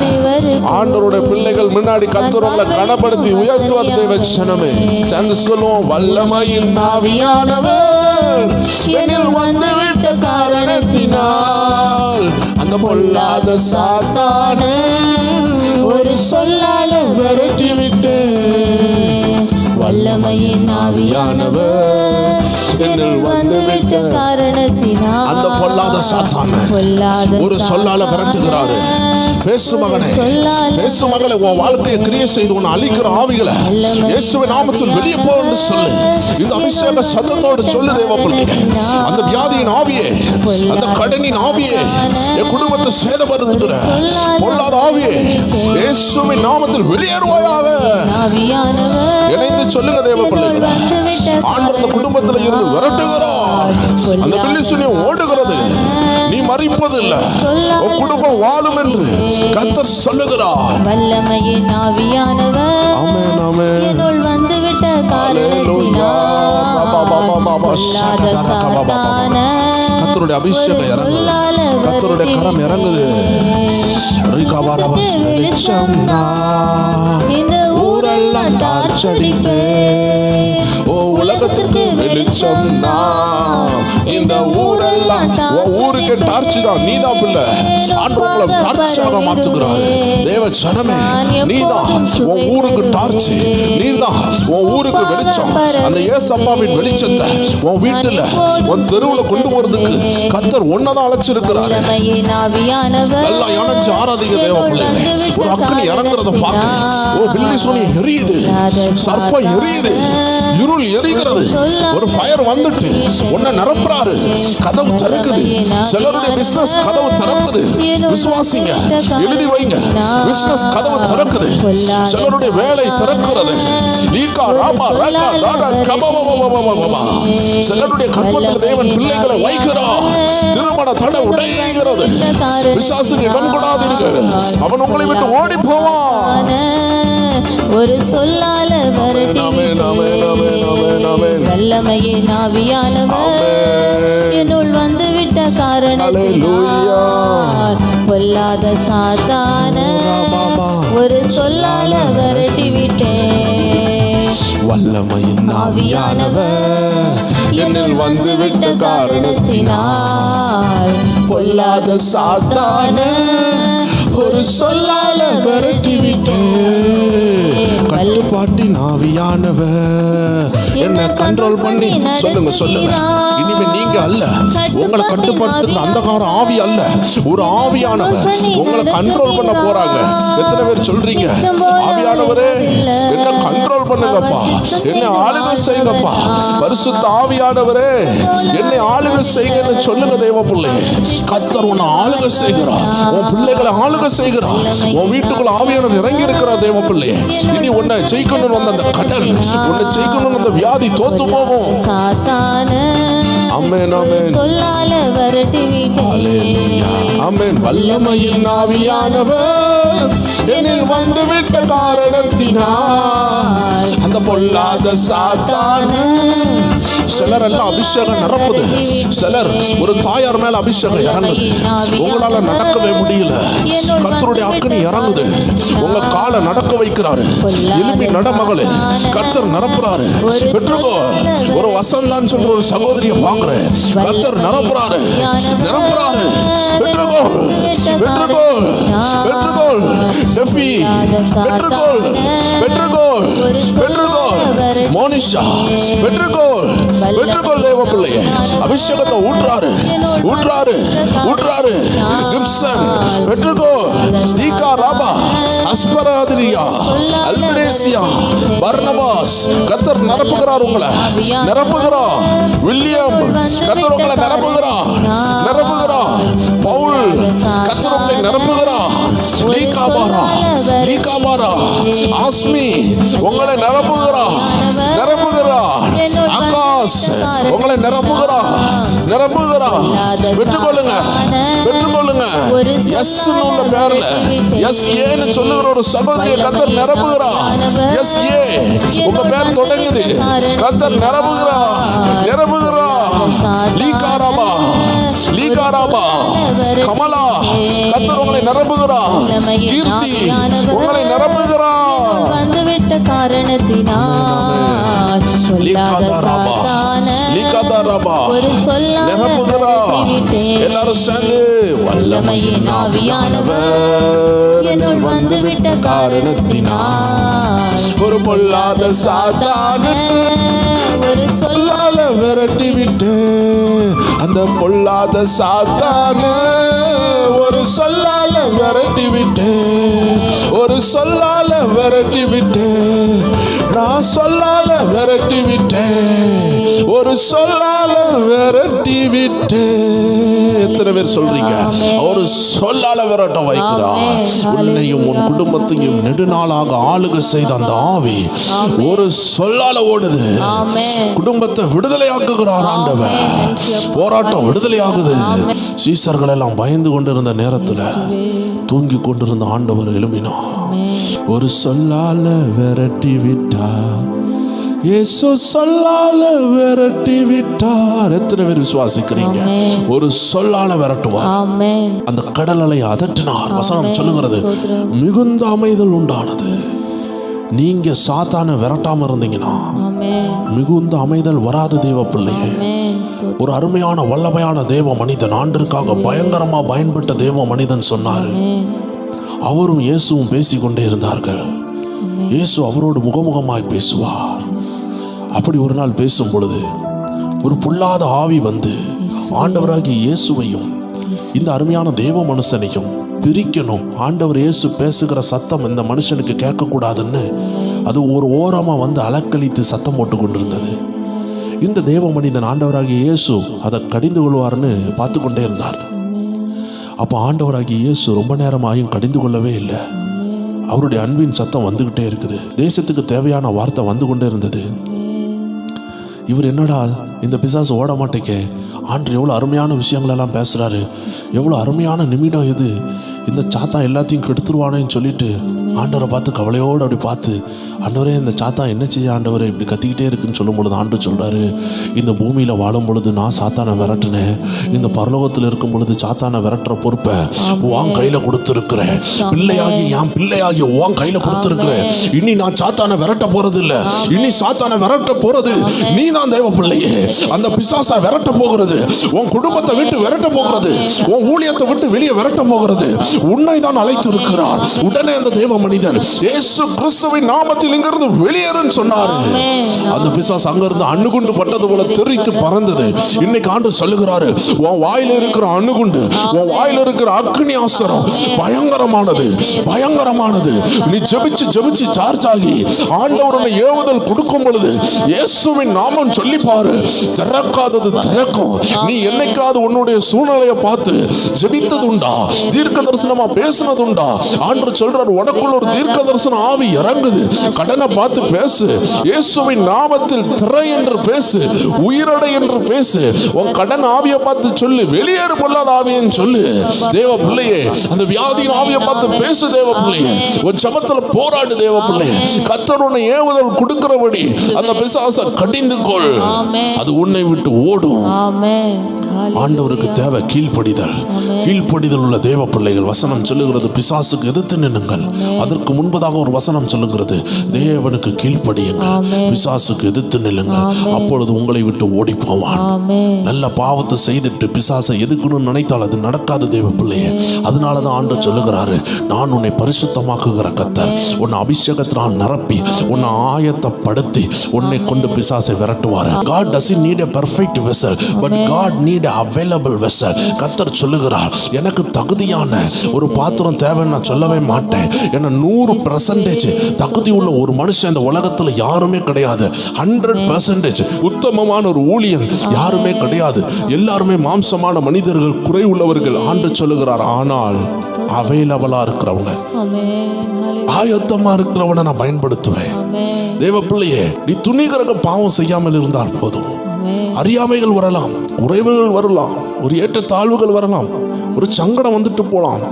ஆண்டவருடைய பிள்ளைகள் முன்னாடி கர்த்தரை கனப்படுத்தி உயர்த்துவார் தேவ ஜனமே. சேர்ந்து சொல்லுவோம், வல்லமையின் ஆவியானவர் என்னில் வந்துவிட்ட காரணத்தினால் அந்த பொல்லாத சாத்தானே ஒரு சொல்லால விரட்டி விட்டேன். வல்லமையின் ஆவியானவர் என்னில் வந்துவிட்ட காரணத்தினால் அந்த பொல்லாத சாத்தானே ஒரு சொல்லால விரட்டுகிறாரு. பேசு மகனே, பேசு மகளே, உன் வாழ்க்கையை கிரியை செய்து உன்னை அழிக்கிற ஆவிகளை இயேசுவின் நாமத்தில் வெளியே போ என்று சொல்லு. இந்த அபிஷேக சத்தத்தோடு சொல்லு தேவ பிள்ளையே. அந்த வியாதியின் ஆவியே, அந்த கடனின் ஆவியே, என் குடும்பத்தை சேதப்படுத்துகிற பொல்லாத ஆவியே இயேசுவின் நாமத்தில் வெளியேறுவாயாக. இணைந்து சொல்லுங்க தேவ பிள்ளைகளே. ஆண்டவர் அந்த குடும்பத்தில் இருந்து விரட்டுகிறார். அந்த பில்லிசூனியம் ஓடுகிறது. நீ மறிப்பதில்லை, உன் குடும்பம் வாழும் என்று கர்த்தர் சொல்லுகிறார். வல்லமையின் ஆவியானவர் ஆமென் ஆமென். என்னுள் வந்துவிட்ட காரணத்தினால் பொல்லாத சாத்தானே கர்த்தருடைய அபிஷேகம் இறங்குது, கர்த்தருடைய கரம் இறங்குது. வெளிச்சம் இந்த ஊரெல்லாம் டார்ச்சடிப்பே. ஓ உலகத்துக்கு வெளிச்சம் இந்த ஊரெல்லாம் எல்லாம் உன் ஊருக்கு டார்ச் தான், நீதான் பிள்ளை. ஆண்டவரை டார்ச்சாக மாத்துகிறாரு. தேவ ஜனமே, நீதான் உன் ஊருக்கு டார்ச், நீதான் உன் ஊருக்கு வெளிச்சம். அந்த ஏசப்பாவின் வெளிச்சத்தை உன் வீட்டுல உன் தெருவுல கொண்டு போறதுக்கு கர்த்தர் ஒன்னதான் அழைச்சிருக்கிறாரு. எல்லாம் இணைஞ்சு ஆராதிக்க தேவ பிள்ளைகளே. ஒரு அக்கினி இறங்குறத பார்க்க, ஓ பில்லி சோனி எரியுது, சர்ப்பம் எரியுது, இருள் எரிகிறது. ஒரு ஃபயர் வந்துட்டு உன்னை நிரப்புறாரு. கதவு திறக்குது. சிலருடைய பிசினஸ் கதவு திறக்குது. விசுவாசிங்க, எழுதி வைங்க. பிசினஸ் கதவு திறக்குது. சிலருடைய வேலை திறக்கிறது. லீகா ராபா ராகா தாடா கபபபபபபபா. சிலருடைய கர்ப்பத்தில் தேவன் பிள்ளைகளை வைக்கிறார். திருமண தடை உடைகிறது. விசுவாசிக்கு இடம் கொடாதீர்கள். அவன் உங்களை விட்டு ஓடி போவான். ஒரு சொல்லால வரட்டி வல்லமையே நாவியானவர் என்னுள் வந்து விட்ட காரணத்தினால் பொல்லாத சாத்தான ஒரு சொல்லால வரட்டி விட்டேன். வல்லமையின் ஆவியானவர் என்னில் வந்து விட்ட காரணத்தினால் பொல்லாத சாத்தான ஒரு சொல்லால விரட்டி விட்டேன். கட்டுப்பாட்டின் ஆவியானவர் என்ன கண்ட்ரோல் பண்ணி சொல்லுங்க சொல்லுங்க. இனிமே நீங்க அல்ல, உங்களை கட்டுப்படுத்துற அந்தகார ஆவி அல்ல, ஒரு ஆவியானவர் உங்களை கண்ட்ரோல் பண்ண போறாங்க. எத்தனை பேர் சொல்றீங்க, ஆவியானவரே என்ன கண்ட்ரோல் பண்ணுங்கப்பா, என்னை ஆளுகை செய்யுங்கப்பா, பரிசுத்த ஆவியானவரே என்னை ஆளுகை செய்யுங்கன்னு சொல்லுங்க. தேவ பிள்ளை, கர்த்தர் உன்னை ஆளுகை செய்கிறார். உன் பிள்ளைகளை ஆளுகை செய்கிறார். உன் வீட்டுக்குள்ள ஆவியானவர் இறங்கி இருக்கிறார். தேவ பிள்ளை, இனி உன்னை ஜெயிக்கணும் வந்த அந்த கடன், உன்னை ஜெயிக்கணும் அந்த வியாதி தோத்து போகும். ஆமென் ஆமென். சொல்லால வரட்டி விட்டேன். ஆமென். வல்லமையின் ஆவியானவர் என்னில் வந்து விட்ட காரணத்தினால் அந்த பொல்லாத சாத்தான. சிலர் எல்லாம் அபிஷேகம் நிரப்புது. சிலர் ஒரு தாயார் மேல அபிஷேகம் இறங்குது. உங்களால நடக்கவே முடியல. கர்த்தருடைய அக்கினி இறங்குது. உங்க காலை நடக்க வைக்கிறாரு. எலும்பி நடமகளே, கர்த்தர் நிரப்புறாரு. பெற்றுக்கோ. ஒரு வசந்தான் சொல்ற ஒரு சகோதரியை பார்க்கிறேன். கர்த்தர் நிரப்புறாரு, நிரப்புறாரு. பெற்றுக்கோ, பெற்றுக்கோ, பெற்றுக்கோ. டெஃபி, பெற்றுக்கோ, பெற்றுக்கோ, பெற்றுக்கோ. மோனிஷா, பெற்றுக்கோ, பெற்றுக்கோ. தேவ பிள்ளையே, அபிஷேகத்தை ஊற்றாரு, ஊற்றாரு, ஊற்றாரு. கிப்சன், பெற்றுக்கோ. ஈகா ராபா, அஸ்பராதிரியா, அல்பிரேசியா, பர்னபாஸ். கர்த்தர் நிரப்புகிறார் உங்களை, நிரப்புகிறார். வில்லியம், கர்த்தர் உங்களை நிரப்புகிறார், நிரப்புகிறார். பவுல், கர்த்தர் உங்களை நிரப்புகிறார். லீகாபாரா, லீகாபாரா. ஆஸ்மி, உங்களை நிரப்புகிறார், நிரப்புகிறார். ஆகாஷ், உங்களை நிரப்புகிறார், நிரப்புகிறார். பெற்றுக்கொள்ளுங்க, பெற்றுக்கொள்ளுங்க. எஸ் உள்ள பேர்ல எஸ் ஏன்னு சொல்லுகிற ஒரு சகோதரியை கர்த்தர் நிரப்புகிறார். எஸ் ஏ உங்க பேர் தொடங்குது. கர்த்தர் நிரப்புகிறார், நிரப்புகிறார். லீகாராபா, லீகாராபா. கமலா, கர்த்தர் உங்களை நிரப்புகிறார். கீர்த்தி, உங்களை நிரப்புகிறார். வந்துவிட்ட காரணத்தினால் ஒரு சொல்லால எல்லாரும் சேர்ந்து வல்லமையின் ஆவியானவர் என்னுள் வந்துவிட்ட காரணத்தினால் ஒரு பொல்லாத சாத்தான ஒரு சொல்லால விரட்டி விட்டு அந்த பொல்லாத சாத்தான ஒரு சொல்லால விரட்டி விட்டு, ஒரு சொல்லால விரட்டி விட்டு, நான் சொல்லால விரட்டி விட்டேன், ஒரு சொல்லால விரட்டி விட்டேன். எத்தனை பேர் சொல்றீங்க, ஒரு சொல்லால விரட்ட வைக்கிறார். உன்னையும் உன் குடும்பத்தையும் நெடுநாளாக ஆளுகை செய்த அந்த ஆவி ஒரு சொல்லால ஓடுது. குடும்பத்தை விடுதலையாக்குகிறார் ஆண்டவர். போராட்டம் விடுதலையாகுது. சீசர்கள் எல்லாம் பயந்து கொண்டிருந்த நேரத்தில் தூங்கி கொண்டிருந்த ஆண்டவர் எழும்பினார். ஒரு சொல்லால விரட்டி விட்டார், இயேசு சொல்லால விரட்டி விட்டார். எத்தனை பேர் விசுவாசிக்கிறீங்க? ஒரு சொல்லால விரட்டுவார். அந்த கடல் அலை அதட்டினார். வசனம் சொல்லுகிறது, மிகுந்த அமைதல் உண்டானது. நீங்க சாத்தானை விரட்டாம இருந்தீங்கன்னா ஆமென். மிகுந்த அமைதல் வராது தேவ பிள்ளையே. ஆமென். ஸ்தோத்திரம். ஒரு அருமையான வல்லமையான தேவ மனிதன், ஆண்டிற்காக பயங்கரமா பயன்பட்ட தேவ மனிதன் சொன்னாரு. ஆமென். அவரும் இயேசுவும் பேசிக்கொண்டே இருந்தார்கள். இயேசு அவரோடு முகமுகமாய் பேசுவார். அப்படி ஒரு நாள் பேசும் பொழுது ஒரு பொல்லாத ஆவி வந்து ஆண்டவராகிய இயேசுவையும் இந்த அருமையான தேவ மனுஷனையும் பிரிக்கணும். ஆண்டவர் இயேசு பேசுகிற சத்தம் இந்த மனுஷனுக்கு கேட்கக்கூடாதுன்னு அது ஒரு ஓரமா வந்து அலக்களித்து சத்தம் போட்டு கொண்டிருந்தது. இந்த தேவ மனிதன் ஆண்டவராகிய இயேசு அதை கடிந்து கொள்வார்னு பார்த்து கொண்டே இருந்தார். அப்போ ஆண்டவராகிய இயேசு ரொம்ப நேரமாயும் கடிந்து கொள்ளவே இல்லை. அவருடைய அன்பின் சத்தம் வந்துகிட்டே இருக்குது. தேசத்துக்கு தேவையான வார்த்தை வந்து கொண்டே இருந்தது. இவர் என்னடா இந்த பிசாசு ஓட மாட்டேங்க, ஆண்டு எவ்வளோ அருமையான விஷயங்களெல்லாம் பேசுகிறாரு, எவ்வளோ அருமையான நிமிடம் இது, இந்த சாத்தான் எல்லாத்தையும் கெடுத்துருவானேன்னு சொல்லிட்டு ஆண்டவரை பார்த்து கவலையோடு அப்படி பார்த்து, ஆண்டவரே இந்த சாத்தான் என்ன செய்ய ஆண்டவரே இப்படி கத்திக்கிட்டே இருக்குன்னு சொல்லும் பொழுது ஆண்டு சொல்கிறாரு, இந்த பூமியில் வாழும் பொழுது நான் சாத்தானை விரட்டினேன், இந்த பரலோகத்தில் இருக்கும் பொழுது சாத்தானை விரட்டுற பொறுப்பை உன் கையில் கொடுத்துருக்குறேன், என் பிள்ளையாகி உன் கையில் கொடுத்துருக்குறேன். இனி நான் சாத்தானை விரட்ட போறது இல்லை, இனி சாத்தானை விரட்ட போறது நீ தான் தேவ பிள்ளையே. அந்த பிசாசை விரட்ட போகிறது, உன் குடும்பத்தை விட்டு விரட்ட போகிறது, உன் ஊழியத்தை விட்டு வெளியே விரட்ட போகிறது. உன்னை தான் அழைத்து இருக்கிறார். உடனே அந்த தேவ மனிதன் இயேசு கிறிஸ்துவின் நாமத்தில் இங்கிருந்து வெளியேறுன்னு சொன்னாரு. அந்த பிசாசு அங்கிருந்து அணுகுண்டு பட்டது போல தெரித்து பறந்தது. இன்னைக்கு ஆண்டு சொல்லுகிறாரு, உன் வாயில இருக்கிற அணுகுண்டு, உன் வாயில இருக்கிற அக்னி ஆஸ்திரம் பயங்கரமானது, பயங்கரமானது. நீ ஜெபிச்சு ஜெபிச்சு சார்ஜ் ஆகி ஆண்டவருடைய ஏவுதல் கொடுக்கும் பொழுது இயேசுவின் நாமம் சொல்லி பாரு, திறக்காதது திறக்கும். நீ என்னைக்காவது உன்னுடைய சூழ்நிலையை பார்த்து ஜெபித்தது உண்டா? தீர்க்க தரிசனமா பேசினது உண்டா? ஆண்டு சொல்றார், உனக்குள்ள ஒரு தீர்க்க தரிசன ஆவி இறங்குது. கடனை பார்த்து பேசு, இயேசுவின் நாமத்தில் திரை என்று பேசு, உயிரடை என்று பேசு. உன் கடன் ஆவியை பார்த்து சொல்லு, வெளியேறு பொல்லாத ஆவியன்னு சொல்லு. தேவ பிள்ளையே, அந்த வியாதியின் ஆவியை பார்த்து பேசு. தேவ பிள்ளையே, உன் ஜெபத்துல போராடு. தேவ பிள்ளையே, கர்த்தர் உன்னை ஏவுதல் கொடுக்கிறபடி அந்த பிசாசை கடிந்து கொள், அது உன்னை விட்டு ஓடும். ஆண்டவருக்கு தேவை கீழ்ப்படிதல். கீழ்ப்படிதல் உள்ள தேவ பிள்ளைகள், வசனம் சொல்லுகிறது பிசாசுக்கு எதிர்த்து நின்னுங்கள். அதற்கு முன்பதாக ஒரு வசனம் சொல்லுகிறது, தேவனுக்கு கீழ்ப்படியுங்கள், பிசாசுக்கு எதிர்த்து நில்லுங்கள், அப்பொழுது உங்களை விட்டு ஓடி போவான். நல்ல பாவத்தை செய்துட்டு பிசாசை எதுக்கணும்னு நினைத்தால் அது நடக்காது தேவ பிள்ளையே. அதனாலதான் ஆண்டவர் சொல்லுகிறாரு, நான் உன்னை பரிசுத்தமாக்குகிற கர்த்தர், உன்னை அபிஷேகத்தினால் நிரப்பி உன்னை ஆயத்தப்படுத்தி உன்னை கொண்டு பிசாசை விரட்டுவார். God doesn't need a perfect vessel, but God need a available vessel. கர்த்தர் சொல்லுகிறார், எனக்கு தகுதியான ஒரு பாத்திரம் தேவைன்னு நான் சொல்லவே மாட்டேன். ஏன்னா 100% தகுதி உள்ள ஒரு மனுஷன் இந்த உலகத்தில் யாருமே கிடையாது. 100% உத்தமமான ஒரு ஊழியன் யாருமே கிடையாது. எல்லாருமே மாம்சமான மனிதர்கள், குறை உள்ளவர்கள். ஆண்டு சொல்லுகிறார், ஆனால் அவைலபிளா இருக்கிறவங்க, ஆயத்தமா இருக்கிறவனை நான் பயன்படுத்துவேன். தேவ பிள்ளையே, நீ துணிகரக பாவம் செய்யாமல் இருந்தால் போதும். அறியாமைகள் வரலாம், உறைவுகள் வரலாம், ஒரு ஏற்ற தாழ்வுகள் வரலாம், ஒரு சங்கடம் வந்துட்டு போலாம்,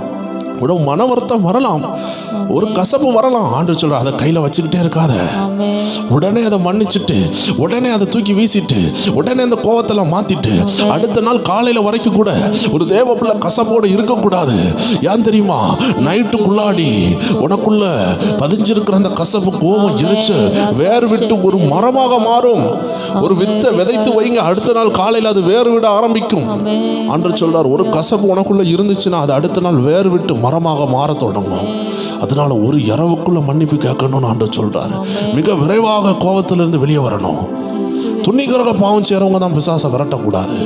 ஒரு மன வருத்தம் வரலாம், ஒரு கசப்பு வரலாம். ஆண்டு சொல்ற, அதை கையில வச்சுக்கிட்டே இருக்காத. உடனே அதை மன்னிச்சுட்டு, உடனே அதை தூக்கி வீசிட்டு, உடனே அந்த கோவத்தெல்லாம் மாத்திட்டு, அடுத்த நாள் காலையில வரைக்கும் கூட ஒரு தேவ பிள்ளை கசப்போடு இருக்கக்கூடாது. ஏன் தெரியுமா? நைட்டுக்குள்ளாடி உனக்குள்ள பதிஞ்சிருக்கிற அந்த கசப்பு, கோபம், எரிச்சல் வேறு விட்டு ஒரு மரமாக மாறும். ஒரு வித்தை விதைத்து வைங்க, அடுத்த நாள் காலையில் அது வேறு விட ஆரம்பிக்கும். ஆண்டு சொல்றார், ஒரு கசப்பு உனக்குள்ள இருந்துச்சுன்னா அது அடுத்த நாள் வேறு விட்டு மரமாக மாற தொடங்கும். அதனால ஒரு இரவுக்குள்ள மன்னிப்பு கேட்கணும்னு ஆண்டு சொல்றாரு. மிக விரைவாக கோபத்திலிருந்து வெளியே வரணும். துணிகரக பாவம் செய்கிறவங்க தான் பிசாசை விரட்டக்கூடாது.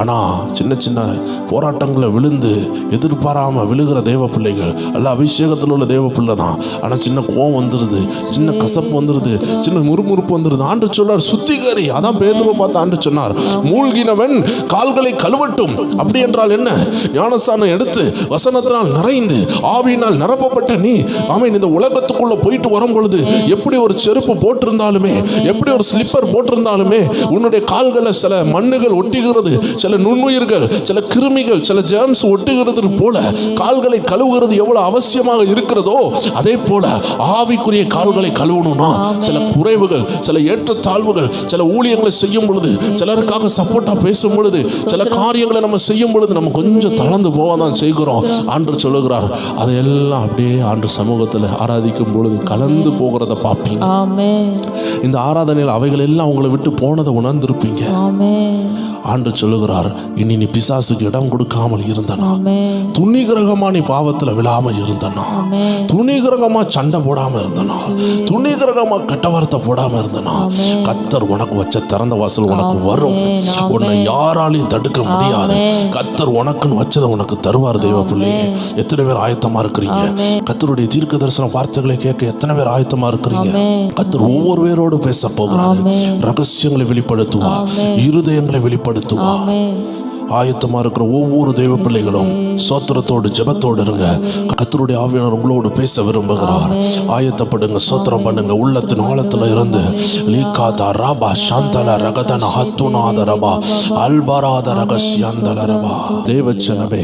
ஆனால் சின்ன சின்ன போராட்டங்களை விழுந்து எதிர்பாராமல் விழுகிற தேவ பிள்ளைகள் அல்ல, அபிஷேகத்தில் உள்ள தேவ பிள்ளை தான். ஆனால் சின்ன கோவம் வந்துடுது, சின்ன கசப்பு வந்துடுது, சின்ன முறுமுறுப்பு வந்துடுது. ஆண்டு சொன்னார், சுத்திகரி. அதான் பேதுருவை பார்த்து ஆண்டு சொன்னார், மூழ்கினவன் கால்களை கழுவட்டும். அப்படி என்றால் என்ன? ஞானஸ்தானம் எடுத்து வசனத்தினால் நிறைந்து ஆவியினால் நிரப்பப்பட்ட நீ, ஆமென், இந்த உலகத்துக்குள்ள போயிட்டு வரும் பொழுது எப்படி ஒரு செருப்பு போட்டிருந்தாலுமே, எப்படி ஒரு ஸ்லிப்பர் போட்டிருந்தாலுமே உன்னுடைய கால்களை சில மண்ணுகள் ஒட்டிக்கிறது, சில சில நுண்ணுயிர்கள், சில கிருமிகள், சில ஜெர்ம்ஸ் ஒட்டுகிறது போல கால்களை கழுவுகிறது எவ்வளவு அவசியமாக இருக்கிறதோ, அதே போல ஆவிக்குரிய கால்களை கழுவணும்னா சில குறைவுகள், சில ஏற்றத்தாழ்வுகள், சில ஊழியங்களை செய்யும் பொழுது, சிலருக்காக சப்போர்ட்டா பேசும் பொழுது, சில காரியங்களை நம்ம செய்யும் பொழுது நம்ம கொஞ்சம் தளர்ந்து போவாதான் செய்கிறோம். ஆண்டவர் சொல்லுகிறார், அதையெல்லாம் அப்படியே ஆண்டு சமூகத்தில் ஆராதிக்கும் பொழுது கலந்து போகிறத பார்ப்பீங்க. இந்த ஆராதனையில் அவைகள் எல்லாம் உங்களை விட்டு போனதை உணர்ந்திருப்பீங்க. ஆண்டு சொல்லுகிறார், இனி நீ பிசாசுக்கு இடம் கொடுக்காமல் இருந்தனா, துணிகரகமா நீ பாவத்தில் விழாம இருந்தனா, துணிகரகமா சண்டை போடாம இருந்தனா, துணிகரகமா கெட்ட வார்த்தை போடாம இருந்தனா, கர்த்தர் உனக்கு வச்ச திறந்த வாசல் உனக்கு வரும். உன்னை யாராலையும் தடுக்க முடியாது. கர்த்தர் உனக்குன்னு வச்சதை உனக்கு தருவார். தெய்வ பிள்ளையே, எத்தனை பேர் ஆயத்தமா இருக்கிறீங்க? கர்த்தருடைய தீர்க்க தரிசன வார்த்தைகளை கேட்க எத்தனை பேர் ஆயத்தமா இருக்கிறீங்க? கர்த்தர் ஒவ்வொரு பேரோடு பேச போகிறார். ரகசியங்களை வெளிப்படுத்துவார், இருதயங்களை வெளிப்படுத்துவார். ஆயத்தமா இருக்கிற ஒவ்வொரு தெய்வ பிள்ளைகளும் சோத்திரத்தோடு ஜெபத்தோடு இருங்க. கர்த்தருடைய ஆவியானவர் உங்களோடு பேச விரும்புகிறார். ஆயத்தப்படுங்க, சோத்திரம் பண்ணுங்க. உள்ளத்தின் ஆழத்துல இருந்து லீகாதா ரபா சாந்தல ரகதன ஹத்துநாத ரபா அல்பராத ரகசியந்தல ரபா. தேவச்சனமே,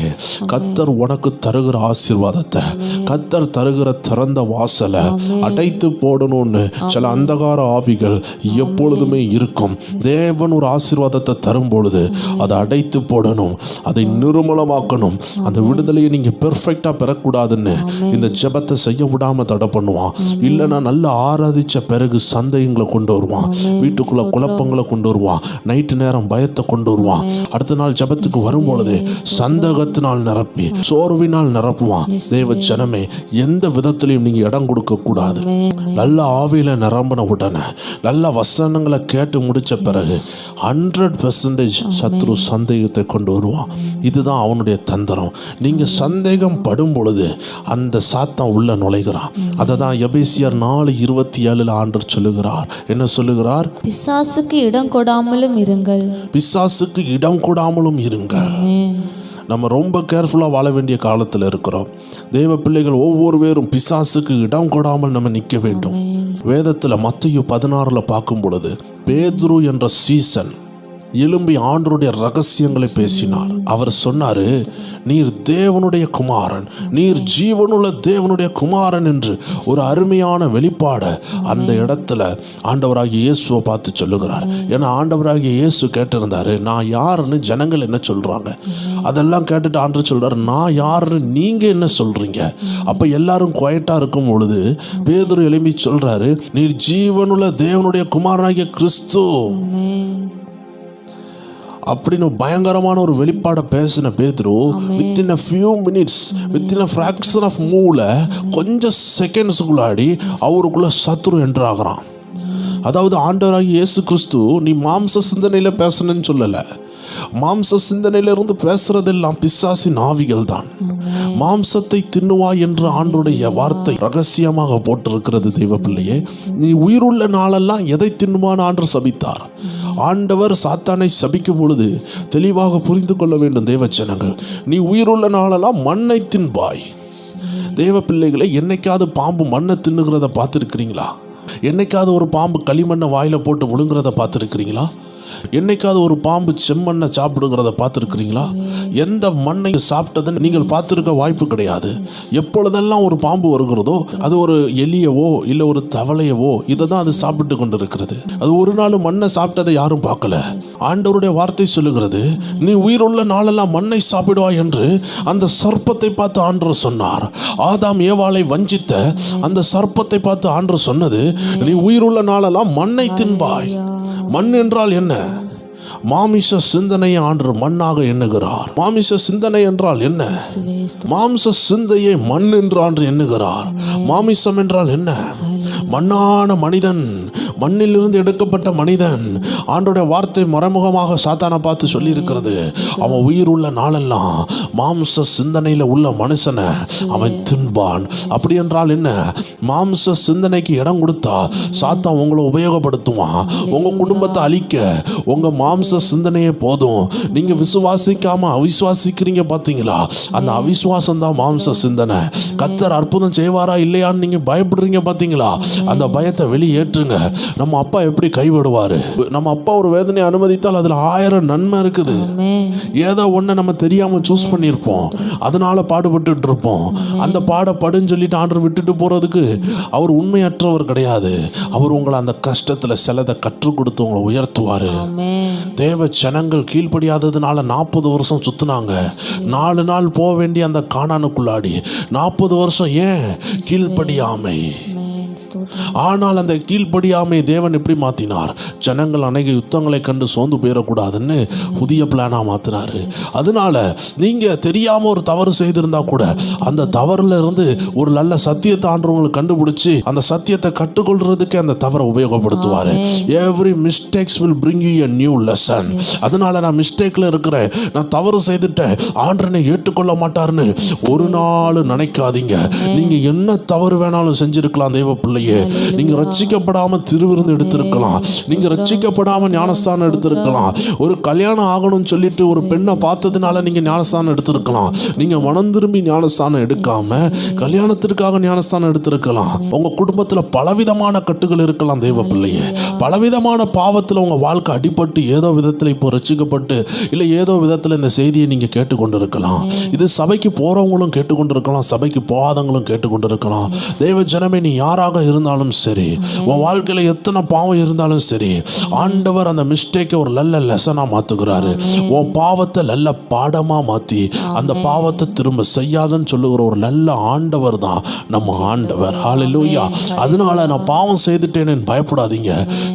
கர்த்தர் உனக்கு தருகிற ஆசீர்வாதத்தை, கர்த்தர் தருகிற திறந்த வாசலை அடைத்து போடணும்னு சில அந்தகார ஆவிகள் எப்பொழுதுமே இருக்கும். தேவன் ஒரு ஆசீர்வாதத்தை தரும் பொழுது அதை அடைத்து போடணும், அதை நிர்மூலமாக்கணும். அந்த விடுதலையை நீங்க பெர்ஃபெக்டா பெறக்கூடாதுன்னு இந்த ஜெபத்தை செய்ய விடாம தடை பண்ணுவான். இல்லைன்னா நல்லா ஆராதிச்ச பிறகு சந்தேகங்களை கொண்டு வருவான், வீட்டுக்குள்ள குழப்பங்களை கொண்டு வருவான், நைட்டு நேரம் பயத்தை கொண்டு வருவான். அடுத்த நாள் ஜெபத்துக்கு வரும்பொழுது சந்தேகத்தினால் நிரப்பி சோர்வினால் நிரப்புவான். தேவ ஜனமே, எந்த விதத்திலையும் நீங்க இடம் கொடுக்க கூடாது. நல்ல ஆவியில நிரம்பின உடனே, நல்ல வசனங்களை கேட்டு முடிச்ச பிறகு 100% சத்ரு சந்தேகத்தை கொண்டு வருவான். இதுதான் அவனுடைய தந்திரம். நீங்க சந்தேகம் படும் பொழுது அந்த சாத்தான் உள்ள நுழைகிறான். அதை தான் எபேசியர் 4:27 ஆண்டவர் சொல்லுகிறார். என்ன சொல்லுகிறார்? பிசாசுக்கு இடம் கொடாமலும் இருங்கள். பிசாசுக்கு இடம் கொடாமலும் இருங்கள். நம்ம ரொம்ப கேர்ஃபுல்லாக வாழ வேண்டிய காலத்தில் இருக்கிறோம். தேவ பிள்ளைகள் ஒவ்வொரு பேரும் பிசாசுக்கு இடம் கொடாமல் நம்ம நிற்க வேண்டும். வேதத்தில் மத்தேயு 16 பார்க்கும் பொழுது பேதுரு என்ற சீசன் எழும்பி ஆண்டவருடைய ரகசியங்களை பேசினார். அவர் சொன்னாரு, நீர் தேவனுடைய குமாரன், நீர் ஜீவனுள்ள தேவனுடைய குமாரன் என்று ஒரு அருமையான வெளிப்பாடை அந்த இடத்துல ஆண்டவராகிய இயேசுவை பார்த்து சொல்லுகிறார். ஏன்னா ஆண்டவராகிய இயேசு கேட்டிருந்தாரு, நான் யாருன்னு ஜனங்கள் என்ன சொல்றாங்க. அதெல்லாம் கேட்டுட்டு ஆண்டவர் சொல்றாரு, நான் யாருன்னு நீங்க என்ன சொல்றீங்க. அப்ப எல்லாரும் குவைட்டா இருக்கும் பொழுது பேதுரு எழும்பி சொல்றாரு, நீர் ஜீவனுள்ள தேவனுடைய குமாரனாகிய கிறிஸ்து அப்படின்னு பயங்கரமான ஒரு வெளிப்பாடை பேசின பேதுரு within a few minutes, within a fraction of மூவ்ல கொஞ்சம் செகண்ட்ஸுக்குள்ளாடி அவருக்குள்ள சத்ரு என்றாகிறான். அதாவது ஆண்டவராகிய இயேசு கிறிஸ்து நீ மாம்ச சிந்தனையில் பேசணுன்னு சொல்லலை. மாம்ச சிந்தனையிலிருந்து பேசுறதெல்லாம் பிசாசின் ஆவிகள் தான். மாம்சத்தை தின்னுவா என்று ஆண்டவருடைய வார்த்தை ரகசியமாக போட்டிருக்கிறது. தெய்வ பிள்ளையே, நீ உயிருள்ள நாளெல்லாம் எதை தின்னுவான்னு ஆண்டவர் சபித்தார். ஆண்டவர் சாத்தானை சபிக்கும் பொழுது தெளிவாக புரிந்து கொள்ள வேண்டும் தேவ ஜனங்கள். நீ உயிருள்ள நாளெல்லாம் மண்ணை தின்பாய். தேவ பிள்ளைகளை, என்னைக்காவது பாம்பு மண்ணை தின்னுகிறத பார்த்துருக்கிறீங்களா? என்னைக்காவது ஒரு பாம்பு களிமண்ணை வாயில போட்டு முழுங்குறத பார்த்துருக்கிறீங்களா? என்னைக்காவது ஒரு பாம்பு செம்மண்ணை சாப்பிடுங்கிறத பார்த்துருக்கிறீங்களா? எந்த மண்ணை சாப்பிட்டதுன்னு நீங்கள் பார்த்துருக்க வாய்ப்பு கிடையாது. எப்பொழுதெல்லாம் ஒரு பாம்பு வருகிறதோ அது ஒரு எலியவோ இல்லை ஒரு தவளையவோ இதை தான் அது சாப்பிட்டு கொண்டு இருக்கிறது. அது ஒரு நாள் மண்ணை சாப்பிட்டதை யாரும் பார்க்கல. ஆண்டவருடைய வார்த்தை சொல்லுகிறது, நீ உயிருள்ள நாளெல்லாம் மண்ணை சாப்பிடுவாய் என்று அந்த சர்ப்பத்தை பார்த்து ஆண்டவர் சொன்னார். ஆதாம் ஏவாளை வஞ்சித்த அந்த சர்ப்பத்தை பார்த்து ஆண்டவர் சொன்னது, நீ உயிருள்ள நாளெல்லாம் மண்ணை தின்பாய். மண் என்றால் என்ன? மாமிச சிந்தனையை ஆண்டவர் மண்ணாக எண்ணுகிறார். மாமிச சிந்தனை என்றால் என்ன? மாம்ச சிந்தையை மண் என்று ஆண்டவர் எண்ணுகிறார். மாமிசம் என்றால் என்ன? மண்ணான மனிதன், மண்ணிலிருந்து எடுக்கப்பட்ட மனிதன். ஆண்டோடைய வார்த்தை மறைமுகமாக சாத்தானை பார்த்து சொல்லி இருக்கிறது, அவன் உயிர் உள்ள நாளெல்லாம் மாம்ச சிந்தனையில் உள்ள மனுஷனை அவன் தின்பான். அப்படி என்றால் என்ன? மாம்ச சிந்தனைக்கு இடம் கொடுத்தா சாத்தான் உங்களை உபயோகப்படுத்துவான். உங்க குடும்பத்தை அழிக்க உங்க மாம்ச சிந்தனையே போதும். நீங்க விசுவாசிக்காம அவிசுவாசிக்கிறீங்க பார்த்தீங்களா? அந்த அவிசுவாசம் தான் மாம்ச சிந்தனை. கர்த்தர் அற்புதம் செய்வாரா இல்லையான்னு நீங்க பயப்படுறீங்க பார்த்தீங்களா? அந்த பயத்தை வெளியேற்றுங்க. நம்ம அப்பா எப்படி கைவிடுவாரு? நம்ம அப்பா ஒரு வேதனை அனுமதித்தால் அதுல 1000 நன்மை இருக்குது. ஆமென். ஏதோ ஒண்ணு நம்ம தெரியாம சூஸ் பண்ணியிருப்போம், அதனால பாடுபட்டு இருப்போம். அந்த பாடப்படுன்னு சொல்லிட்டு ஆண்டவர் விட்டுட்டு போறதுக்கு அவர் உண்மையற்றவர் கிடையாது. அவர் உங்களை அந்த கஷ்டத்துல சிலதை கற்றுக் கொடுத்து உங்களை உயர்த்துவாரு. ஆமென். தேவ ஜனங்கள் கீழ்ப்படியாததுனால 40 வருஷம் சுத்தினாங்க. 4 நாள் போக வேண்டிய அந்த கானானுக்குள்ளாடி 40 வருஷம் ஏன்? கீழ்ப்படியாமை. ஸ்தோத்திரம். ஆனால் அந்த கீழ்ப்படியாமை தேவன் எப்படி மாத்தினார்? ஜனங்கள் அநேக யுத்தங்களை கண்டு சோர்ந்து போயிடக்கூடாதுன்னு புதிய பிளானா மாத்தினாரு. அதனால நீங்க தெரியாம ஒரு தவறு செய்திருந்தா கூட அந்த தவறுல இருந்து ஒரு நல்ல சத்தியத்தை ஆண்டவங்களுக்கு கண்டுபிடிச்சு அந்த சத்தியத்தை கற்றுக்கொள்றதுக்கு அந்த தவறை உபயோகப்படுத்துவாரு. Every mistakes will bring you a new lesson. அதனால நான் மிஸ்டேக்ல இருக்கிறேன், நான் தவறு செய்துட்டேன், ஆண்டவனை ஏற்றுக்கொள்ள மாட்டாருன்னு ஒரு நாள் நினைக்காதீங்க. நீங்க என்ன தவறு வேணாலும் செஞ்சிருக்கலாம் தேவ பிள்ளையே. நீங்க ரட்சிக்கப்படாம திருவிருந்து எடுத்திருக்கலாம், நீங்க ரட்சிக்கப்படாம ஞானஸ்தானம் எடுத்திருக்கலாம், ஒரு கல்யாணம் ஆகணும்னு சொல்லிட்டு ஒரு பெண்ணை பார்த்ததுனால நீங்க ஞானஸ்தானம் எடுத்திருக்கலாம், நீங்க மனம் திரும்பி ஞானஸ்தானம் எடுக்காம கல்யாணத்திற்காக ஞானஸ்தானம் எடுத்திருக்கலாம். உங்க குடும்பத்துல பலவிதமான கட்டுகள் இருக்கலாம் தேவ பிள்ளையே. பலவிதமான பாவத்துல உங்க வாழ்க்கை அடிபட்டு ஏதோ விதத்துல இப்போ ரட்சிக்கப்பட்டு இல்ல ஏதோ விதத்துல இந்த செய்தியை நீங்க கேட்டுக்கொண்டிருக்கலாம். இது சபைக்கு போறவங்களும் கேட்டுக்கொண்டிருக்கலாம், சபைக்கு போகாதவங்களும் கேட்டுக்கொண்டிருக்கலாம். தேவ ஜனமே, நீ யாராக இருந்தாலும் சரி, உன் வாழ்க்கையில எத்தனை பாவம் இருந்தாலும் சரி, ஆண்டவர் அந்த மிஸ்டேக்கை ஒரு நல்ல லெசனா மாத்துகிறாரு. உன் பாவத்தை நல்ல பாடமா மாத்தி அந்த பாவத்தை திரும்ப செய்யாதன்னு சொல்லுகிற ஒரு நல்ல ஆண்டவர் தான் நம்ம ஆண்டவர். ஹல்லேலூயா. அதனால நான் பாவம் செய்துட்டேன்னு பயப்படாதீங்க.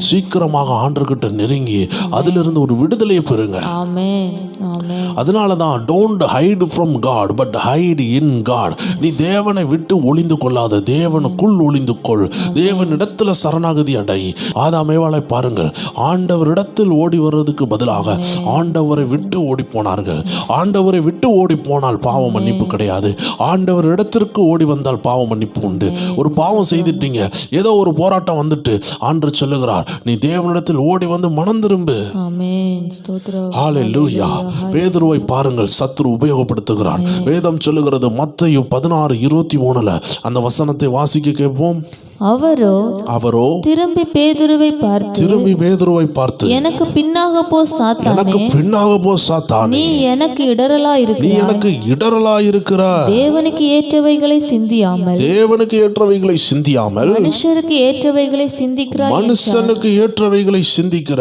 சீக்கிரமாக ஆண்டவர்கிட்ட நெருங்கி அதிலிருந்து ஒரு விடுதலையை பெறுங்க. ஆமென். ஆமென். அதனால தான் don't hide from God but hide in God. நீ தேவனை விட்டு ஒளிந்து கொள்ளாத, தேவனுக்குள் ஒளிந்து கொள். தேவனிடத்தில் சரணாகதி அடை. ஆதாம் ஏவாளை பாருங்கள், ஆண்டவரிடத்தில் ஓடி வர்றதுக்கு பதிலாக ஆண்டவரை விட்டு ஓடி போனார்கள். ஆண்டவரை விட்டு ஓடி போனால் பாவ மன்னிப்பு கிடையாது, ஆண்டவர் இடத்திற்கு ஓடி வந்தால் பாவ மன்னிப்பு உண்டு. ஒரு பாவம் செய்துட்டீங்க, ஏதோ ஒரு போராட்டம் வந்துட்டு ஆண்டவர் சொல்லுகிறார், நீ தேவனிடத்தில் ஓடி வந்து மனம் திரும்பு. ஆமென். ஸ்தோத்திரம். ஹல்லேலூயா. பேதுருவை பாருங்கள், சத்துரு உபயோகப்படுத்துகிறான். வேதம் சொல்லுகிறது மத்தேயு 16:23 அந்த வசனத்தை வாசிக்க கேட்போம். அவரோ திரும்பி பேதுருவை பார்த்து எனக்கு பின்னாக போ சாத்தானே, நீ எனக்கு இடரலா இருக்கிறாய். தேவனுக்கு ஏற்றவைகளை சிந்தியாமல் மனுஷருக்கு ஏற்றவைகளை சிந்திக்கிற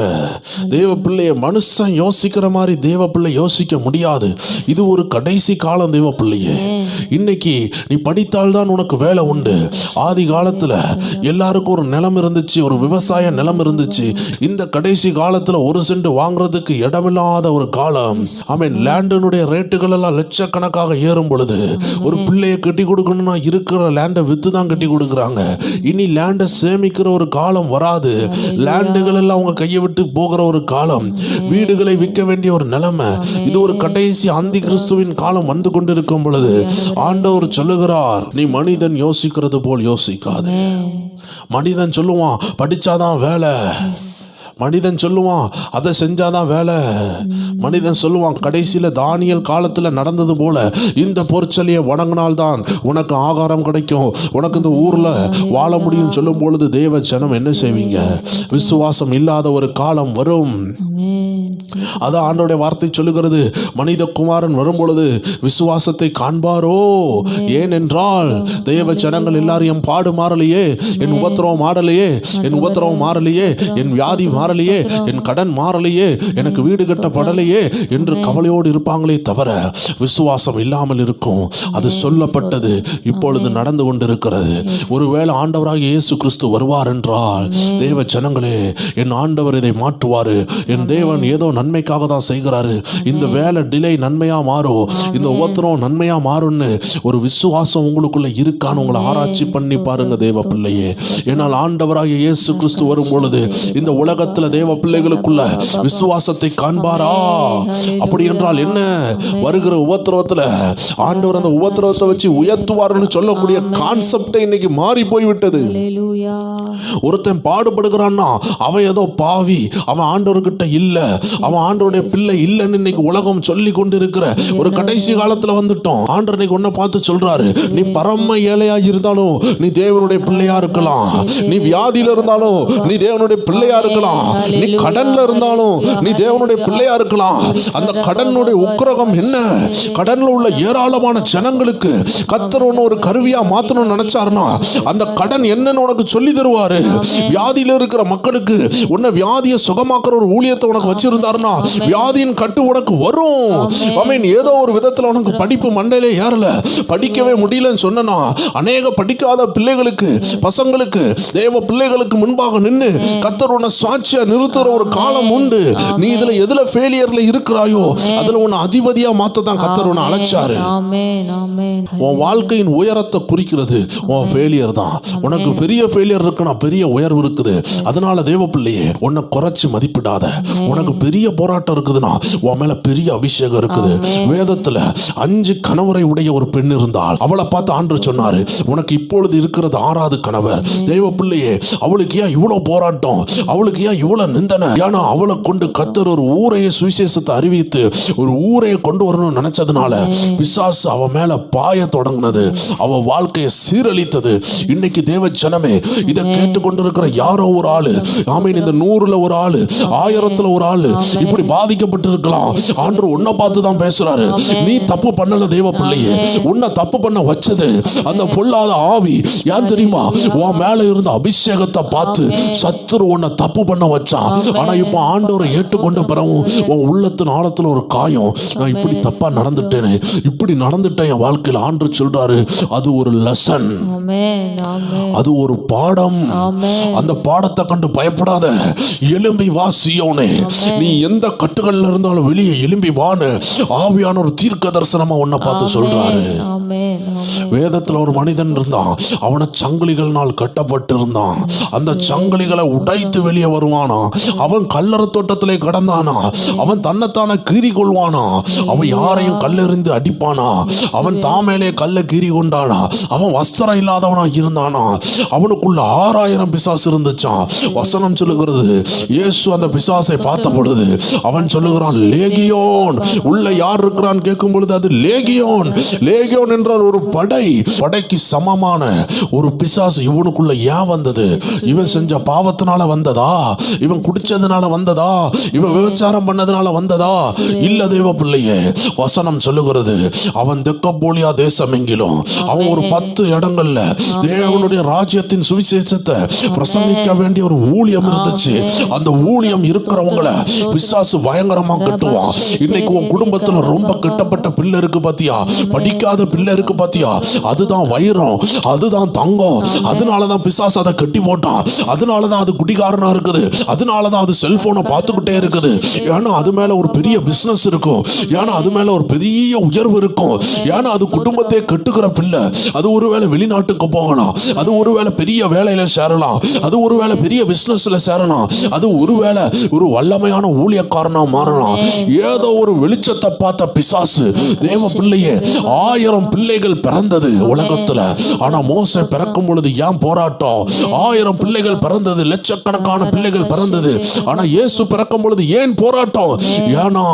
தேவ பிள்ளைய மனுஷன் யோசிக்கிற மாதிரி தேவ பிள்ளை யோசிக்க முடியாது. இது ஒரு கடைசி காலம் தேவ பிள்ளையே. இன்னைக்கு நீ படித்தால்தான் உனக்கு வேலை உண்டு. ஆதி காலத்துல எல்லாருக்கும் ஒரு நிலம் இருந்துச்சு, ஒரு விவசாய நிலம் இருந்துச்சு. இந்த கடைசி காலத்துல ஒரு சென்ட் வாங்குறதுக்கு இடமில்லாத ஒரு காலம். ஆமென். லேண்டினுடைய ரேட்டுகள் எல்லாம் லட்சக்கணக்காக ஏறும் பொழுது ஒரு பிள்ளையை கட்டி கொடுக்கணும்னா இருக்கிற லேண்டை வித்து தான் கட்டி கொடுக்குறாங்க. இனி லேண்டை சேமிக்கிற ஒரு காலம் வராது. லேண்டுகள் எல்லாம் அவங்க கையை விட்டு போகிற ஒரு காலம், வீடுகளை விற்க வேண்டிய ஒரு நிலைமை. இது ஒரு கடைசி அந்தி கிறிஸ்துவின் காலம் வந்து கொண்டிருக்கும் பொழுது ஆண்டவர் சொல்லுகிறார், நீ மனிதன் யோசிக்கிறது போல் யோசிக்காதே. மனிதன் சொல்லுவான் படிச்சாதான் வேலை, மனிதன் சொல்லுவான் அதை செஞ்சாதான் வேலை, மனிதன் சொல்லுவான் கடைசியில் தானியல் காலத்தில் நடந்தது போல இந்த பொற்சலியை வணங்கினால்தான் உனக்கு ஆகாரம் கிடைக்கும், உனக்கு இந்த ஊரில் வாழ முடியும் சொல்லும் பொழுது தேவ ஜனம் என்ன செய்வீங்க? விசுவாசம் இல்லாத ஒரு காலம் வரும். அதான் ஆண்டவருடைய வார்த்தை சொல்லுகிறது, மனித குமாரன் வரும் பொழுது விசுவாசத்தை காண்பாரோ. ஏனென்றால் தேவ ஜனங்கள் எல்லாரும் என் பாடு மாறலையே, என் உபத்திரவம் மாறலையே, என் உபத்திரவம் மாறலையே, என் வியாதி மாறலையே, என் கடன் மாறலையே, எனக்கு வீடு கட்டப்படலையே என்று கவலையோடு இருப்பாங்களே தவிர விசுவாசம் இல்லாமல் இருக்கும். அது சொல்லப்பட்டது, இப்பொழுது நடந்து கொண்டிருக்கிறது. ஒருவேளை ஆண்டவராக இயேசு கிறிஸ்து வருவார் என்றால் தேவ ஜனங்களே, என் ஆண்டவர் இதை மாற்றுவாரு, என் தேவன் ஏதோ நன்மைக்காக தான் செய்கிறாரு, இந்த வேலை டிலே நன்மையா மாறும், இந்த உபத்திரம் நன்மையா மாறும்னு ஒரு விசுவாசம் உங்களுக்குள்ள இருக்கான்னு உங்களை ஆராய்ச்சி பண்ணி பாருங்க தேவ பிள்ளையே. ஏனால் ஆண்டவராக இயேசு கிறிஸ்து வரும் பொழுது இந்த உலகத்தை காலத்துல தேவ பிள்ளைகளுக்குள்ள விசுவாசத்தை காண்பாரா? அப்படி என்றால் என்ன? வருகிற உபத்திரவத்துல ஆண்டவர் அந்த உபத்திரவத்தை வச்சு உயர்த்துவார்னு சொல்லக்கூடிய கான்செப்டே இன்னைக்கு மாறி போய்விட்டது. ஒருத்தன் பாடுபடுகிறான்னா அவன் ஏதோ பாவி, அவன் ஆண்டவர்கிட்ட இல்ல, அவன் ஆண்டவருடைய பிள்ளை இல்லைன்னு இன்னைக்கு உலகம் சொல்லி கொண்டு இருக்கிற ஒரு கடைசி காலத்துல வந்துட்டோம். ஆண்டவர் இன்னைக்கு ஒன்ன பார்த்து சொல்றாரு, நீ பரம ஏழையா இருந்தாலும் நீ தேவனுடைய பிள்ளையா இருக்கலாம், நீ வியாதியில இருந்தாலும் நீ தேவனுடைய பிள்ளையா இருக்கலாம், நீ கடன்ல இருந்தாலும் நீ தேவனுடைய பிள்ளையா இருக்கலாம். அந்த கடனுடைய உக்கிரகம் என்ன? கடன்ல உள்ள ஏராளமான ஜனங்களுக்கு கர்த்தர் ஒரு கருவியா மாத்தணும்னு நினைச்சாருன்னா அந்த கடன் என்னன்னு உனக்கு சொல்லி தருவாரு. வியாதியில இருக்கிற மக்களுக்கு உன்னை வியாதியை சுகமாக்குற ஒரு ஊழியத்தை உனக்கு வச்சிருந்தாருன்னா வியாதியின் கட்டு உனக்கு வரும். ஏதோ ஒரு விதத்துல உனக்கு படிப்பு மண்டையிலே ஏறல, படிக்கவே முடியலன்னு சொன்னா அநேக படிக்காத பிள்ளைகளுக்கு, பசங்களுக்கு, தேவ பிள்ளைகளுக்கு முன்பாக நின்று கர்த்தர் உன்னை சாட்சியா நிறுத்துற ஒரு காலம் உண்டு. நீ இதுல எதுல ஃபெயிலியர்ல இருக்கிறாயோ அதுல உன்னை அதிபதியா மாத்த தான் கர்த்தர் உன்னை அழைச்சாரு. உன் வாழ்க்கையின் உயரத்தை குறிக்கிறது உன் ஃபெயிலியர் தான். உனக்கு பெரிய ஃபெயிலியர் இருக்குன்னா பெரிய உயர்வு இருக்குது. அதனால தேவ பிள்ளையே உன்னை குறைச்சு மதிப்பிடாத. உனக்கு பெரிய போராட்டம் இருக்குதுன்னா உன் மேல பெரிய அபிஷேகம் இருக்குது. வேதத்துல 5 கணவரை உடைய ஒரு பெண் இருந்தால் அவளை பார்த்து ஆண்டவர் சொன்னாரு, உனக்கு இப்பொழுது இருக்கிறது 6வது கணவர். தேவ பிள்ளையே அவளுக்கு ஏன் இவ்வளவு போராட்டம், அவளுக்கு ஏன் இவ்வளவு நிந்தனை? ஏன்னா அவளை கொண்டு கர்த்தர் ஒரு ஊரையே சுவிசேஷத்தை அறிவித்து ஒரு ஊரையை கொண்டு வரணும்னு நினைச்சதுனால பிசாசு அவ மேல பாய தொடங்கினது, அவ வாழ்க்கையை சீரழித்தது. இன்னைக்கு தேவ ஜனமே இதை கேட்டுக்கொண்டிருக்கிற யாரோ ஒரு ஆளு, ஆமீன், இந்த 100ல ஒரு ஆளு, 1000ல ஒரு ஆளு இப்படி பாதிக்கப்பட்டு இருக்கலாம். ஆண்டவர் உன்னை பார்த்து தான் பேசுறாரு. நீ தப்பு பண்ணல தேவ பிள்ளையே, உன்னை தப்பு பண்ண வச்சது அந்த பொல்லாத ஆவி. ஏன் தெரியுமா? உன் மேல இருந்த அபிஷேகத்தை பார்த்து சத்துரு உன்னை தப்பு பண்ண வச்சான். ஆனா இப்ப ஆண்டவரை ஏற்றுக்கொண்ட பிறகு உன் உள்ளத்தின் ஆழத்துல ஒரு காயம், நான் இப்படி தப்பா நடந்துட்டேனே, இப்படி நடந்துட்டேன் என் வாழ்க்கையில். ஆண்டவர் சொல்றாரு, அது ஒரு லெசன், அது ஒரு பாடம். அந்த பாடத்தை கண்டு பயப்படாத, எலும்பி வா சீயோனே, நீ எந்த கட்டுகள்ல இருந்தாலும் வெளியே எலும்பி வான்னு ஆவியான ஒரு தீர்க்க தரிசனமா உன்னை பார்த்து சொல்றாரு. வேதத்துல ஒரு மனிதன் இருந்தான், அவனை சங்கிலிகள்னால் கட்டப்பட்டு இருந்தான். அந்த சங்கிலிகளை உடைத்து வெளியே வருவானா. அவன் கல்லற தோட்டத்திலே கடந்தானா. அவன் தன்னைத்தான கீறி கொள்வானா. அவன் யாரையும் கல்லெறிந்து அடிப்பானா. அவன் தாமேலே கல்ல கீறி கொண்டானா. அவன் வஸ்திரம் இல்லாதவனா இருந்தானா. அவனுக்குள்ள 6000 பிசாசு இருந்துச்சான். வசனம் சொல்லுகிறது, இயேசு அந்த பிசாசை பார்த்த பொழுது அவன் சொல்லுகிறான், லேகியோன். உள்ள யார் இருக்கிறான் கேட்கும் பொழுது அது லேகியோன். லேகியோன் என்றால் ஒரு படை. படைக்கு சமமான ஒரு பிசாசு இவனுக்குள்ள ஏன் வந்தது? இவன் செஞ்ச பாவத்தினால வந்ததா? இவன் குடிச்சதுனால வந்ததா? இவன் விபச்சாரம் பண்ணதுனால வந்ததா? இல்ல தேவ பிள்ளையே, வசனம் சொல்லுகிறது, அவன் தெக்கப்போலியா தேசம் எங்கிலும் அவன் ஒரு 10 இடங்கள்ல தேவனுடைய ராஜ்யத்தின் சுவிசேஷத்தை பிரசங்கிக்க வேண்டிய ஒரு ஊழியம் இருந்துச்சு. அந்த ஊழியம் இருக்கிறவங்கள பிசாசு பயங்கரமா கட்டுவான். இன்னைக்கு உன் குடும்பத்துல ரொம்ப கெட்டப்பட்ட பிள்ளை இருக்கு பாத்தியா, படிக்காத பிள்ளை இருக்கு பாத்தியா, அதுதான் வைரம், அதுதான் தங்கம். அதனாலதான் பிசாசு அதை கட்டி போட்டான். அதனாலதான் அது குடிகாரனா இருக்குது. அதனாலதான் அது செல்போனை பார்த்துக்கிட்டே இருக்குது. ஏன்னா அது மேல ஒரு பெரிய பிசினஸ் இருக்கும். ஏன்னா அது மேல ஒரு பெரிய உயர்வு இருக்கும். ஏன்னா அது குடும்பத்தை கட்டுகிற பிள்ளை. அது ஒருவேளை வெளிநாட்டுக்கு போகலாம், அது ஒருவேளை பெரிய வேலையில சேரலாம், அது ஒருவேளை பெரிய பிசினஸ்ல சேரலாம், அது ஒருவேளை ஒரு வல்லமையான ஊழியக்காரனா மாறலாம். ஏதோ ஒரு வெளிச்சத்தை பார்த்த பிசாசு தேவ பிள்ளையே, 1000 பிள்ளைகள் பிறந்தது உலகத்துல. ஆனா மோசே பிறக்கும் பொழுது ஏன் போராட்டம்? 1000 பிள்ளைகள் பிறந்தது, லட்சக்கணக்கான பிள்ளைகள் பிறந்தது. ஆனா இயேசு பிறக்கும் பொழுது ஏன் போராட்டம்? ஏன்னா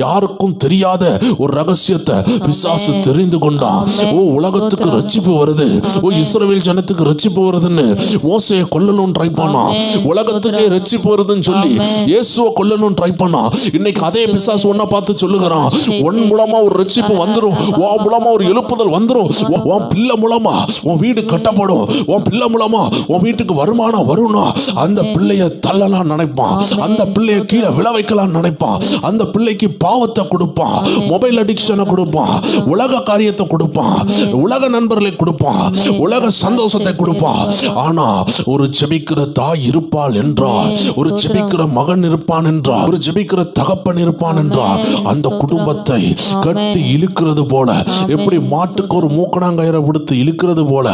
யாருக்கும் தெரியாத ஒரு ரகசியத்தை பிசாசு தெரிந்து கொண்டான். ஓ, உலகத்துக்கு ரட்சிப்பு வருது, ஓ இஸ்ரவேல் ஜனத்துக்கு ரட்சிப்பு வருதுன்னு மோசேயை கொல்லணும்னு ட்ரை பண்ணா. உலகத்துக்கே ரட்சிப்பு வருதுன்னு சொல்லி இயேசுவை கொல்லணும்னு ட்ரை பண்ணா. இன்னைக்கு அதே பிசாசு ஒன்ன பார்த்து சொல்லுகிறான், உன் மூலமா ஒரு ரட்சிப்பு வந்துரும், உன் மூலமா ஒரு எழுப்புதல் வந்துரும், உன் பிள்ளை மூலமா உன் வீடு கட்டப்படும், உன் பிள்ளை மூலமா உன் வீட்டுக்கு வருமானம் வரும்னா அந்த பிள்ளைய தள்ளலாம் நினைப்பான். அந்த பிள்ளைய கீழே விழ வைக்கலாம் நினைப்பான். அந்த பிள்ளைக்கு பாவத்தை கொடுப்பான், மொபைல் அடிக்ஷனை கொடுப்பான், உலக காரியத்தை கொடுப்பான், உலக நண்பர்களை கொடுப்பான், உலக சந்தோஷத்தை கொடுப்பான். ஆனா ஒரு ஜெபிக்கிற தாய் இருப்பாள் என்றால், ஒரு ஜெபிக்கிற மகன் இருப்பான் என்றால், ஒரு ஜெபிக்கிற தகப்பன் இருப்பான் என்றால், அந்த குடும்பத்தை கட்டி இழுக்கிறது போல, எப்படி மாட்டுக்கு ஒரு மூக்கணாங்கயிறை கொடுத்து இழுக்கிறது போல,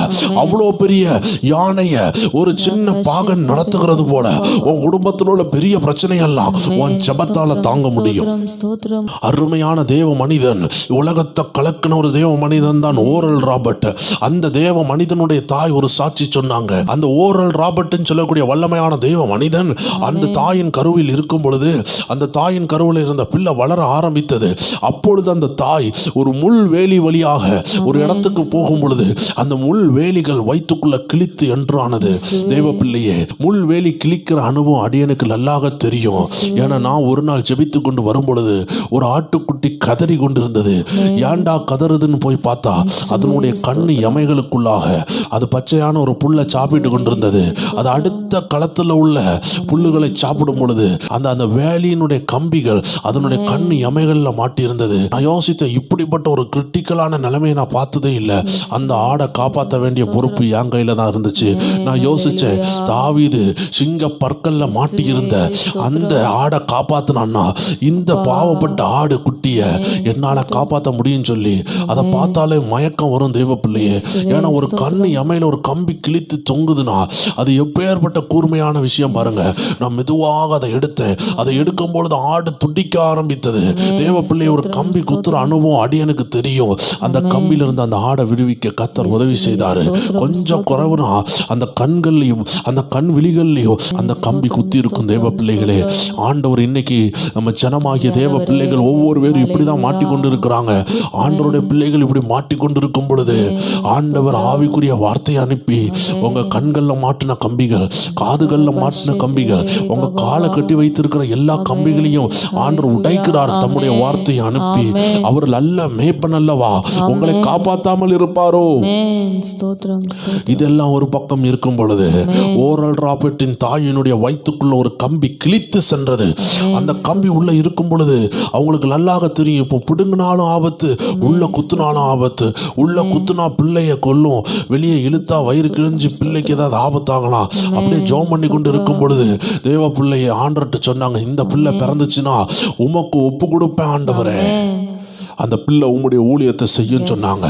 அவ்வளோ பெரிய யானைய ஒரு சின்ன பாகன் நடத்துகிறது போல உன் உன் குடும்பத்தில் உள்ள பெரிய பிரச்சனையெல்லாம் உன் ஜெபத்தால தாங்க முடியும். அருமையான தேவ மனிதன், உலகத்தை கலக்கின ஒரு தேவ மனிதன் தான் ஓரல் ராபர்ட். அந்த தேவ மனிதனுடைய தாய் ஒரு சாட்சி சொன்னாங்க. அந்த ஓரல் ராபர்ட் சொல்லக்கூடிய வல்லமையான தேவ மனிதன் அந்த தாயின் கருவில் இருக்கும் பொழுது, அந்த தாயின் கருவில் இருந்த பிள்ளை வளர ஆரம்பித்தது. அப்பொழுது அந்த தாய் ஒரு முள் வேலி வழியாக ஒரு இடத்துக்கு போகும் பொழுது அந்த முள் வேலிகள் வயிற்றுக்குள்ள கிழித்து என்றானது. தேவ பிள்ளையே, முள் வேலி கிழிக்கிற அனுபவம் அடியனுக்கு நல்லாக தெரியும். ஏன்னா நான் ஒரு நாள் ஜெபித்து கொண்டு வரும் பொழுது ஒரு ஆட்டுக்குட்டி கதறி கொண்டிருந்தது. ஏண்டா கதறுதுன்னு போய் பார்த்தா அதனுடைய கண்ணு எமைகளுக்குள்ளாக அது பச்சையான ஒரு புல்லை சாப்பிட்டு கொண்டிருந்தது. அது அடுத்த களத்தில் உள்ள புல்லுகளை சாப்பிடும் பொழுது அந்த வேலியினுடைய கம்பிகள் அதனுடைய கண்ணு எமைகளில் மாட்டியிருந்தது. நான் யோசித்தேன், இப்படிப்பட்ட ஒரு கிரிட்டிக்கலான நிலைமையை நான் பார்த்ததே இல்லை. அந்த ஆடை காப்பாற்ற வேண்டிய பொறுப்பு என் கையில தான் இருந்துச்சு. நான் யோசிச்சேன், தாவீது சிங்க பற்கல்ல மாட்டி இருந்த அந்த ஆடை காப்பாத்தினான்னா இந்த பாவப்பட்ட ஆடு குட்டிய என்னால காப்பாற்ற முடியும் சொல்லி அதை பார்த்தாலே மயக்கம் வரும் தெய்வ பிள்ளையே. ஏன்னா ஒரு கண்ணு எமையில ஒரு கம்பி கிழித்து தொங்குதுன்னா அது எப்பேற்பட்ட கூர்மையான விஷயம் பாருங்க. நான் மெதுவாக அதை எடுத்தேன். அதை எடுக்கும் பொழுது ஆடு துடிக்க ஆரம்பித்தது. தேவ பிள்ளையை ஒரு கம்பி குத்துற அனுபவம் அடியனுக்கு தெரியும். அந்த கம்பியிலிருந்து அந்த ஆடை விடுவிக்க கர்த்தர் உதவி செய்தாரு. கொஞ்சம் குறைவுனா அந்த கண்கள்லையும் அந்த கண் விழிகள்லையும் அந்த கம்பி குத்தி இருக்கும். தேவ பிள்ளைகளே, ஆண்டவர் இன்னைக்கு நம்ம ஜனமாகிய தேவ பிள்ளைகள் ஒவ்வொரு பேரும் இப்படிதான் மாட்டிக்கொண்டு இருக்கிறாங்க. ஆண்டவருடைய பிள்ளைகள் இப்படி மாட்டிக்கொண்டு இருக்கும் பொழுது ஆண்டவர் ஆவிக்குரிய வார்த்தையை அனுப்பி உங்க கண்கள்ல மாட்டின கம்பிகள், காதுகள்ல மாட்டின கம்பிகள், உங்க காலை கட்டி வைத்திருக்கிற எல்லா கம்பிகளையும் ஆண்டவர் உடைக்கிறார். தம்முடைய வார்த்தையை அனுப்பி அவர் நல்ல மேய்ப்பன் அல்லவா, உங்களை காப்பாற்றாமல் இருப்பாரோ? இதெல்லாம் ஒரு பக்கம் இருக்கும் பொழுது ஓரல் ராபர்ட்டின் தாயினுடைய வயிற்றுக்குள்ள ஒரு கம்பி கிழித்து சென்றது. அந்த கம்பி உள்ள இருக்கும் பொழுது அவங்களுக்கு நல்லாக தெரியும், இப்போ பிடுங்கினாலும் ஆபத்து, உள்ள குத்துனாலும் ஆபத்து. உள்ள குத்துனா பிள்ளைய கொல்லும், வெளியே இழுத்தா வயிறு கிழிஞ்சு பிள்ளைக்கு ஏதாவது ஆபத்தாகலாம். அப்படியே ஜெபம் பண்ணி கொண்டு இருக்கும் பொழுது தேவ பிள்ளையை ஆண்டவர்கிட்ட சொன்னாங்க, இந்த பிள்ளை பிறந்துச்சுன்னா உமக்கு ஒப்பு கொடுப்பேன் ஆண்டவரே, அந்த பிள்ளை உம்முடைய ஊழியத்தை செய்யும் சொன்னாங்க.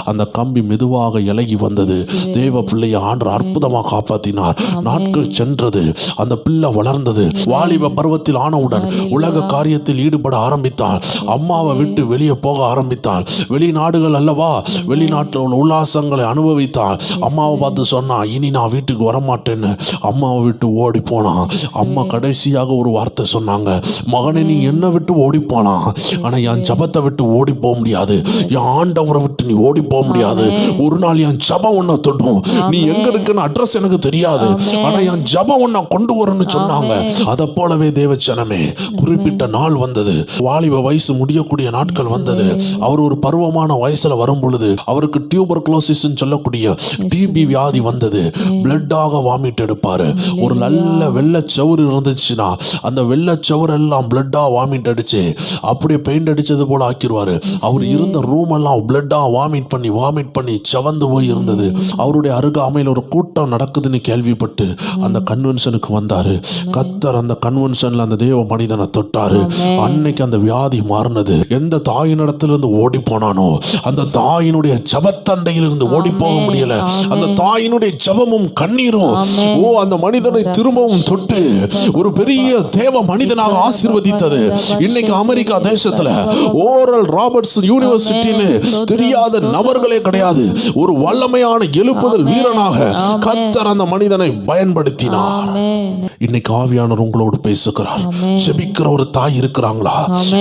அந்த கம்பி மெதுவாக இலகி வந்தது. தேவ பிள்ளையை ஆண்டவர் அற்புதமாக காப்பாற்றினார். நாட்கள் சென்றது, அந்த பிள்ளை வளர்ந்தது. வாலிப பருவத்தில் ஆனவுடன் உலக காரியத்தில் ஈடுபட ஆரம்பித்தாள். அம்மாவை விட்டு வெளியே போக ஆரம்பித்தாள். வெளிநாடுகள் அல்லவா, வெளிநாட்டில் உள்ள உல்லாசங்களை அனுபவித்தாள். அம்மாவை பார்த்து சொன்னா, இனி நான் வீட்டுக்கு வரமாட்டேன்னு அம்மாவை விட்டு ஓடி போனான். அம்மா கடைசியாக ஒரு வார்த்தை சொன்னாங்க, மகனே நீ என்னை விட்டு ஓடி போலாம், ஆனால் என் ஜபத்தை விட்டு ஓடி போக முடியாது, என் ஆண்டவரை விட்டு நீ ஓடி போக முடியாது. ஒரு நாள் என் ஜபம் ஒன்ன தொடும், நீ எங்க இருக்குன்னு அட்ரஸ் எனக்கு தெரியாது, ஆனா என் ஜபம் ஒன்ன கொண்டு வரும்னு சொன்னாங்க. அதை போலவே தேவச்சனமே, குறிப்பிட்ட நாள் வந்தது, வாலிப வயசு முடியக்கூடிய நாட்கள் வந்தது. அவர் ஒரு பருவமான வயசுல வரும் பொழுது அவருக்கு டியூபர்குலோசிஸ் சொல்லக்கூடிய டிபி வியாதி வந்தது. பிளட்டாக வாமிட் எடுப்பாரு. ஒரு நல்ல வெள்ளச்சவுறு இருந்துச்சுன்னா அந்த வெள்ளச்சவுறு எல்லாம் பிளட்டா வாமிட் அடிச்சு அப்படியே பெயிண்ட் அடிச்சது போல ஆக்கிடுவாரு. அவர் இருந்த ரூம் எல்லாம் பிளட்டா வாமிட் பண்ணி செவந்து போய் இருந்தது. அவருடைய அருகாமையில் ஒரு கூட்டம் நடக்குதுன்னு கேள்விப்பட்டு அந்த கன்வென்ஷனுக்கு வந்தாரு. கர்த்தர் அந்த கன்வென்ஷன்ல அந்த தேவ மனிதனை தொட்டாரு. அன்னைக்கு அந்த வியாதி மாறினது. எந்த தாயினிடத்திலிருந்து ஓடி போனானோ அந்த தாயினுடைய ஜபத்தண்டையிலிருந்து ஓடி போக முடியல. அந்த தாயினுடைய ஜபமும் கண்ணீரும் அந்த மனிதனை திரும்பவும் தொட்டு ஒரு பெரிய தேவ மனிதனாக ஆசீர்வதித்தது. இன்னைக்கு அமெரிக்கா தேசத்துல ஓரல் ராபர்ட்ஸ் யூனிவர்சிட்டின்னு தெரியாத நபர்களே கிடையாது. ஒரு வல்லமையான எழுப்புதல் வீரனாக கர்த்தர் அந்த மனிதனை பயன்படுத்தினார். இன்னைக்கு ஆவியானவர் உங்களோடு பேசுகிறார். செபிக்கிற ஒரு தாய் இருக்கிறாங்களா?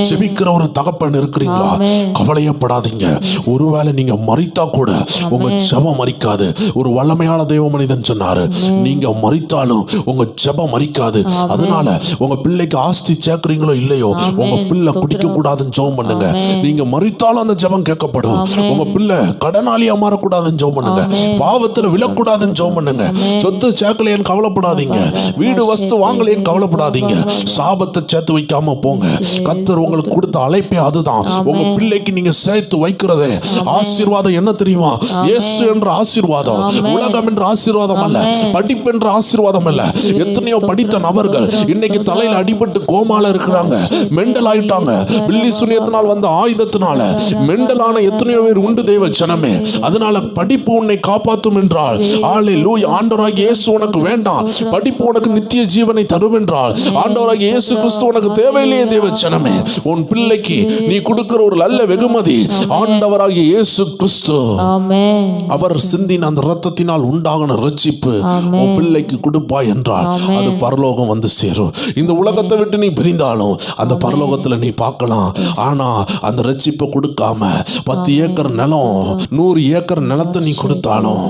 செபிக்கிற ஒரு தகப்பன் இருக்கிறீங்களா? கவலையப்படாதீங்க. ஒருவேளை நீங்க மரித்தா கூட உங்க ஜெபம் மரிக்காது. ஒரு வல்லமையான தேவ மனிதன் சொன்னாரு, நீங்க மரித்தாலும் உங்க ஜெபம் மரிக்காது. அதனால உங்க பிள்ளைக்கு ஆஸ்தி சேர்க்கிறீங்களோ இல்லையோ, உங்க பிள்ளை குடிக்க கூடாதுன்னு ஜெபம் பண்ணுங்க. நீங்க மரித்தாலும் அந்த ஜெபம் கேட்கப்படும். உங்க பிள்ளை கடனாளியா மாறக்கூடாதுன்னு ஜெபம் பண்ணுங்க. பாவத்துல விழக்கூடாதுன்னு ஜெபம் பண்ணுங்க. சொத்து சேர்க்கலையேன்னு கவலைப்படாதீங்க. வீடு வஸ்து வாங்கலையேன்னு கவலைப்படாதீங்க. சாபத்தை சேர்த்து வைக்காம போங்க. கர்த்தர் உங்களுக்கு கொடுத்த அழைப்பே அதுதான். உங்க பிள்ளைக்கு நீங்க சேர்த்து வைக்கிறதே ஆசீர்வாதம். என்ன தெரியுமா? இயேசு என்ற ஆசீர்வாதம், உலகம் என்ற ஆசீர்வாதம் அல்ல, படிப்பு என்ற ஆசீர்வாதம் அல்ல. எத்தனையோ படித்த நபர்கள் இன்னைக்கு தலையில அடிபட்டு கோமால இருக்கிறாங்க, மெண்டல் ஆயிட்டாங்க. பில்லி சுனியத்தினால் வந்த ஆயுதத்தினால மெண்டலான எத்தனையோ பேர் உண்டு தேவ ஜனமே. அதனால படிப்பு உன்னை காப்பாற்றும் என்றால் ஹல்லேலூயா, ஆண்டவராகிய இயேசு உனக்கு வேண்டாம், படிப்பு உனக்கு நித்திய ஜீவனை தரும் என்றால் ஆண்டவராகிய இயேசு கிறிஸ்து உனக்கு தேவையில்லையே தேவ ஜனமே. உன் பிள்ளைக்கு நீ கொடுக்கிற ஒரு நல்ல வெகுமதி ஆண்டவராகிய இயேசு கிறிஸ்து. ஆமென். அவர் சிந்தின அந்த இரத்தத்தினால் உண்டாகின ரட்சிப்பு உன் பிள்ளைக்கு கொடுப்பாய் என்றால் அது பரலோகம் வந்து சேரும். இந்த உலகத்தை விட்டு நீ பிரிந்தாலும் அந்த பரலோகத்துல நீ பார்க்கலாம். ஆனா அந்த ரட்சிப்பை கொடுக்காம 10 ஏக்கர் நிலம் 100 ஏக்கர் நிலத்தை நீ கொடுத்தாலும்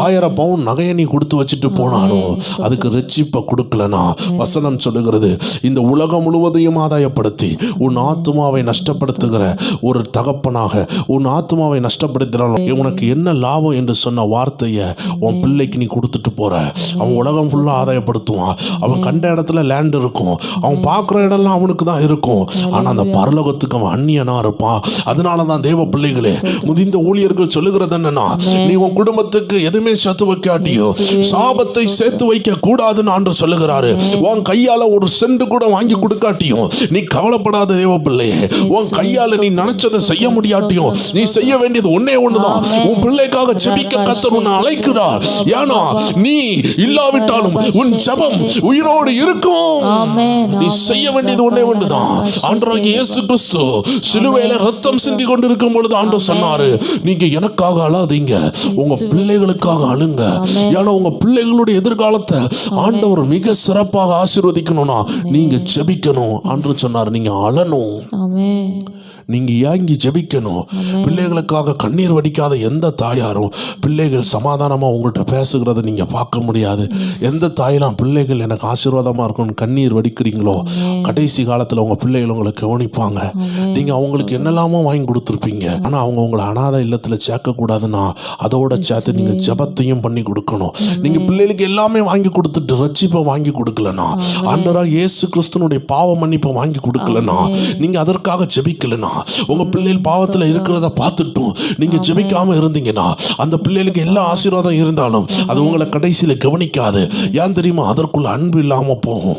1000 பவுன் நகையை நீ கொடுத்து வச்சுட்டு போனாலும் அதுக்கு ரட்சிப்பை கொடுக்கலனா வசனம் சொல்லுகிறது, இந்த உலகம் முழுவதையும் ஆதாயப்படுத்தி உன் ஆத்துமாவை நஷ்டப்படுத்துகிற ஒரு தகப்பனாக உன் ஆத்துமாவை நஷ்டப்படுத்தினாலும் உனக்கு என்ன லாபம் என்று சொன்ன வார்த்தையை உன் பிள்ளைக்கு நீ கொடுத்துட்டு போற. அவன் உலகம் ஃபுல்லா ஆதாயப்படுத்துவான், அவன் கண்ட இடத்துல லேண்ட் இருக்கும், அவன் பார்க்குற இடம்லாம் அவனுக்கு தான் இருக்கும். ஆனால் அந்த பரலோகத்துக்கு அவன் அந்நியனா இருப்பான். அதனால தான் தேவ பிள்ளைகளே, முதிர்ந்த ஊழியர்கள் சொல்லுகிறது என்னன்னா, நீ உன் குடும்பத்துக்கு எதுவுமே சேர்த்து வைக்காட்டியோ சாபத்தை சேர்த்து வைக்க கூடாதுன்னு ஆண்டவர் சொல்லுகிறாரு. உன் கையால ஒரு சென்ட் கூட வாங்கி கொடுக்காட்டியும் நீ கவலைப்படாத தேவ பிள்ளையே. உன் கையால நீ நினைச்சதை செய்ய முடியாட்டியும் நீ செய்ய வேண்டியது ஒன்னே ஒண்ணுதான், உன் பிள்ளைக்காக ஜெபிக்க கர்த்தர் உன்னை அழைக்கிறார். ஏன்னா நீ இல்லாவிட்டாலும் உன் ஜெபம் உயிரோடு இருக்கும். நீ செய்ய வேண்டியது ஒன்னே ஒன்றுதான். ஆண்டவராகிய இயேசு கிறிஸ்து சிலுவையில ரத்தம் சிந்தி கொண்டிருக்கும் பொழுது ஆண்டவர் சொன்னாரு, நீங்க எனக்காக அழாதீங்க, உங்க பிள்ளைகளுக்காக அழுங்க. ஏன்னா உங்க பிள்ளைகளுடைய எதிர்காலத்தை ஆண்டவர் மிக சிறப்பாக ஆசீர்வதிக்கணும்னா நீங்க ஜெபிக்கணும். ஆண்டவர் சொன்னார், நீங்க அழணும், நீங்க ஏங்கி ஜெபிக்கணும். பிள்ளைகளுக்காக கண்ணீர் வடிக்காத எந்த தாயாரும் பிள்ளைகள் சமாதானமா உங்கள்கிட்ட பேசுகிறத நீங்க பார்க்க முடியாது. எந்த தாயெல்லாம் பிள்ளைகள் எனக்கு ஆசீர்வாதமா இருக்கும்னு கண்ணீர் வடிக்கிறீங்களோ கடைசி காலத்துல உங்க பிள்ளைகள் உங்களை கவனிப்பாங்க. நீங்க அவங்களுக்கு என்னெல்லாமோ வாங்கி கொடுத்துருப்பீங்க, ஆனா அவங்க உங்களை அனாதை இல்லத்துல சேர்க்க கூடாதுன்னா அதோட சேர்த்து நீங்க ஜெபத்தையும் பண்ணி கொடுக்கணும். நீங்க பிள்ளைகளுக்கு எல்லாமே வாங்கி கொடுத்துட்டு ரட்சிப்பை வாங்கி கொடுக்கலனா, ஆண்டவராகிய இயேசு கிறிஸ்துனுடைய பாவ மன்னிப்பை வாங்கி கொடுக்கலனா, நீங்க அதற்காக ஜெபிக்கலனா, உங்க பிள்ளைகள் பாவத்துல இருக்கிறத பார்த்துட்டும் நீங்க ஜெபிக்காம இருந்தீங்கன்னா அந்த பிள்ளைகளுக்கு எல்லா ஆசீர்வாதம் இருந்தாலும் அது உங்களை கடைசியில கவனிக்காது. ஏன் தெரியுமா? அதற்குள்ள அன்பு இல்லாம போகும்.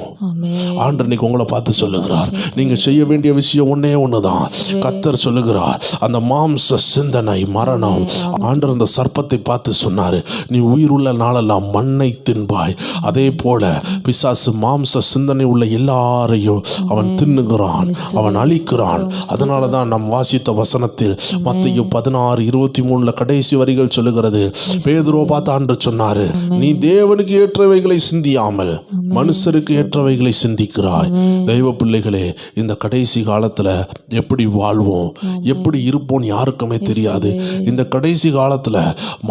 ஆண்டவர் இன்னைக்கு உங்களை பார்த்து சொல்லுகிறார், நீங்க செய்ய வேண்டிய விஷயம் ஒன்னே ஒண்ணுதான். கர்த்தர் சொல்லுகிறார், அந்த மாம்ச சிந்தனை மரணம். ஆண்டவர் அந்த சர்ப்பத்தை பார்த்து சொன்னாரு, நீ உயிருள்ள நாளெல்லாம் மண்ணை தின்பாய். அதே போல பிசாசு மாம்ச சிந்தனை உள்ள எல்லாரையும் அவன் தின்னுகிறான், அவன் அழிக்கிறான். அதனாலதான் நம் வாசித்த வசனத்தில் மத்தேயு 16:23 கடைசி வரிகள் சொல்லுகிறது, பேதுருவை பார்த்து ஆண்டவர் சொன்னாரு, நீ தேவனுக்கு ஏற்றவைகளை சிந்தியாமல் மனுஷருக்கு ஏற்றவைகளை சிந்திக்கிறாய். தெய்வ பிள்ளைகளே, இந்த கடைசி காலத்துல எப்படி வாழ்வோம், எப்படி இருப்போம் யாருக்குமே தெரியாது. இந்த கடைசி காலத்துல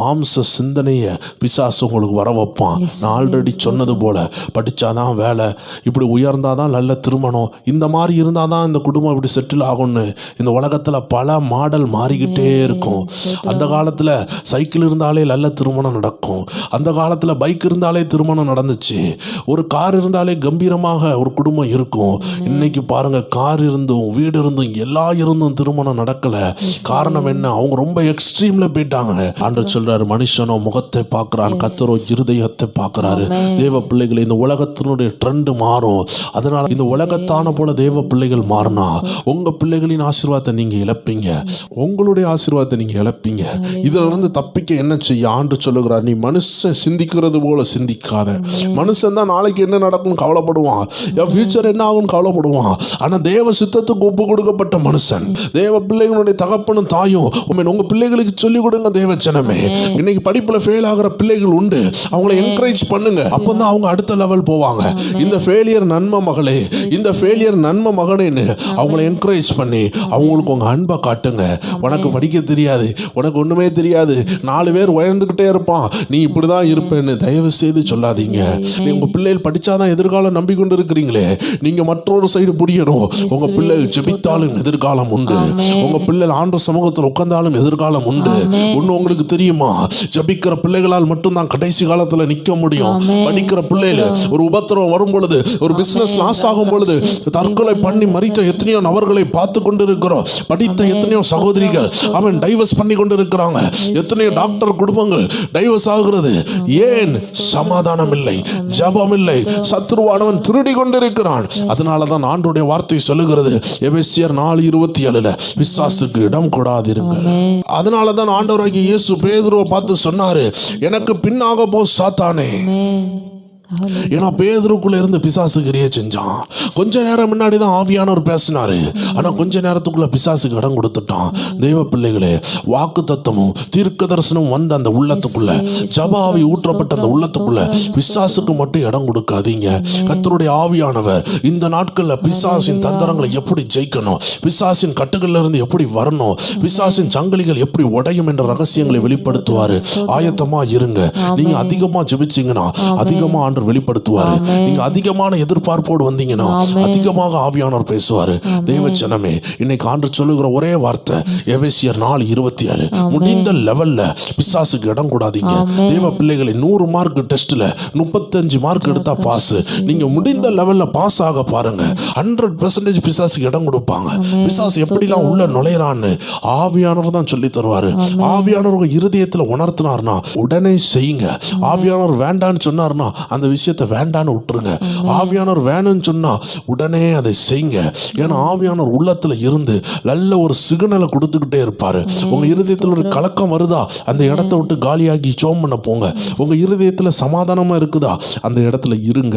மாம்ச சிந்தனைய பிசாசு உங்களுக்கு வர வைப்பான். நான் ஆல்ரெடி சொன்னது போல படிச்சாதான் வேலை, இப்படி உயர்ந்தாதான் நல்ல திருமணம், இந்த மாதிரி இருந்தாதான் இந்த குடும்பம் இப்படி செட்டில் ஆகும்னு இந்த உலகத்துல பல மாடல் மாறிக்கிட்டே இருக்கும். அந்த காலத்துல சைக்கிள் இருந்தாலே நல்ல திருமணம் நடக்கும், அந்த காலத்துல பைக் இருந்தாலே திருமணம் நடந்துச்சு, ஒரு கார் இருந்தாலே கம்பீரமாக ஒரு குடும்பம் இருக்கும். இன்னைக்கு பாருங்க, கார் இருந்தும் வீடு இருந்தும் எல்லா இருந்தும் திருமணம் நடக்கல. காரணம் என்ன? அவங்க ரொம்ப எக்ஸ்ட்ரீம்ல போயிட்டாங்க. ஆண்டவர் சொல்றாரு, மனுஷனோ முகத்தை பார்க்கிறான், கர்த்தரோ இருதயத்தை பார்க்கிறாரு. தேவ பிள்ளைகள், இந்த உலகத்தினுடைய ட்ரெண்ட் மாறும். அதனால இந்த உலகத்தான போல தேவ பிள்ளைகள் மாறினா உங்க பிள்ளைகளின் ஆசீர்வாதத்தை நீங்க இழப்பீங்க, உங்களுடைய ஆசீர்வாதத்தை நீங்க இழப்பீங்க. இதுல இருந்து தப்பிக்க என்ன செய்ய? ஆண்டு சொல்லுகிறார், நீ மனுஷன் சிந்திக்கிறது போல சிந்திக்காத. மனுஷன் தான் நாளைக்கு என்ன நடக்கும் கவலைப்படுவான், என் ஃபியூச்சர் என்ன ஆகும் கவலைப்படுவான். ஆனா தேவ சித்தத்துக்கு ஒப்பு கொடுக்கப்பட்ட மனுஷன், தேவ பிள்ளைகளுடைய தகப்பனும் தாயும் உங்க பிள்ளைகளுக்கு சொல்லிக் கொடுங்க. தேவ ஜனமே, இன்னைக்கு படிப்புல ஃபெயில் ஆகிற பிள்ளைகள் உண்டு, அவங்களை என்கரேஜ் பண்ணுங்க. அப்பதான் அவங்க அடுத்த லெவல் போவாங்க. இந்த ஃபெயிலியர் நன்மை மகளே, இந்த ஃபெயிலியர் நன்மை மகனேன்னு அவங்களை என்கரேஜ் பண்ணி அவங்களுக்கு உங்க அன்பை காட்டுங்க. உனக்கு படிக்க தெரியாது, உனக்கு ஒண்ணுமே தெரியாது, 4 பேர் உயர்ந்துகிட்டே இருப்பான், நீ இப்படிதான் இருப்பேன்னு தயவு செய்து சொல்லாதீங்க. நீ உங்க பிள்ளைகள் படிச்சாதான் எதிர்காலம் நம்பிக்கொண்டு இருக்கிறீங்களே, நீங்க மற்றொரு சைடு புரியணும். உங்க பிள்ளைகள் ஜெபித்தாலும் எதிர்காலம் உண்டு, உங்க பிள்ளைகள் ஆண்டவர் சமூகத்தில் உட்கார்ந்தாலும் எதிர்காலம் உண்டு. ஒண்ணு உங்களுக்கு தெரியுமா? ஜெபிக்கிற பிள்ளைகளால் மட்டும்தான் கடைசி காலத்துல நிக்க முடியும். படிக்கிற பிள்ளைகள் ஒரு உபத்திரவம் வரும் பொழுது, ஒரு பிசினஸ் லாஸ் ஆகும் பொழுது தற்கொலை பண்ணி மறித்த எத்தனையோ நபர்களை பார்த்து கொண்டு கொண்டிருக்கிறோம். படித்த எத்தனையோ சகோதரிகள் அவன் டைவர்ஸ் பண்ணி கொண்டு இருக்கிறாங்க. எத்தனையோ டாக்டர் குடும்பங்கள் டைவர்ஸ் ஆகிறது. ஏன்? சமாதானம் இல்லை, ஜெபம் இல்லை, சத்துருவானவன் திருடி கொண்டிருக்கிறான். அதனாலதான் ஆண்டவருடைய வார்த்தை சொல்லுகிறது எபேசியர் 4:27 பிசாசுக்கு இடம் கொடாதிருங்கள். அதனாலதான் ஆண்டவராகிய இயேசு பேதுருவை பார்த்து சொன்னாரு, எனக்கு பின்னாக போ சாத்தானே. ஏன்னா பேதுருக்குள்ள இருந்து பிசாசு கிரியை செஞ்சான். கொஞ்ச நேரம் முன்னாடி தான் ஆவியானவர் பேசினாரு, ஆனா கொஞ்ச நேரத்துக்குள்ள பிசாசுக்கு இடம் கொடுத்துட்டான். தெய்வ பிள்ளைகளே, வாக்கு தத்தமும் தீர்க்க தரிசனம் வந்த அந்த உள்ளத்துக்குள்ள, ஜப ஆவி ஊற்றப்பட்ட அந்த உள்ளத்துக்குள்ள பிசாசுக்கு மட்டும் இடம் கொடுக்காதீங்க. கர்த்தருடைய ஆவியானவர் இந்த நாட்கள்ல பிசாசின் தந்திரங்களை எப்படி ஜெயிக்கணும், பிசாசின் கட்டுகள்ல இருந்து எப்படி வரணும், பிசாசின் சங்கிலிகள் எப்படி உடையும் என்ற ரகசியங்களை வெளிப்படுத்துவாரு. ஆயத்தமா இருங்க. நீங்க அதிகமா ஜெபிச்சீங்கன்னா அதிகமா ஆண்டவர் வெளிப்படுத்துவாரு. நீங்க அதிகமான எதிர்பார்ப்போடு வந்தீங்கன்னா அதிகமாக ஆவியானவர் பேசுவாரு. தேவ ஜனமே, இன்னைக்கு ஆண்டவர் சொல்லுகிற ஒரே வார்த்தை எபேசியர் 4:27 முடிந்த லெவல்ல பிசாசுக்கு இடம் கூடாதீங்க. தேவ பிள்ளைகளை 100 மார்க் டெஸ்ட்ல 35 மார்க் எடுத்தா பாஸ். நீங்க முடிந்த லெவல்ல பாஸ் ஆக பாருங்க. 100% பிசாசுக்கு இடம் கொடுப்பாங்க. பிசாசு எப்படிலாம் உள்ள நுழையறான்னு ஆவியானவர் தான் சொல்லி தருவாரு. ஆவியானவர் இருதயத்துல உணர்த்தினார்னா உடனே செய்யுங்க. ஆவியானவர் வேண்டான்னு சொன்னார்னா அந்த விஷயத்தை வேண்டான்னு விட்டுருங்க. ஆவியானவர் வேணும்னு சொன்னா உடனே அதை செய்யுங்க. ஏன்னா ஆவியானவர் உள்ளத்துல இருந்து நல்ல ஒரு சிக்னலை கொடுத்துக்கிட்டே இருப்பாரு. உங்க இருதயத்துல ஒரு கலக்கம் வருதா, அந்த இடத்த விட்டு காலியாகி ஜெபம் பண்ண போங்க. உங்க இருதயத்துல சமாதானமா இருக்குதா, அந்த இடத்துல இருங்க.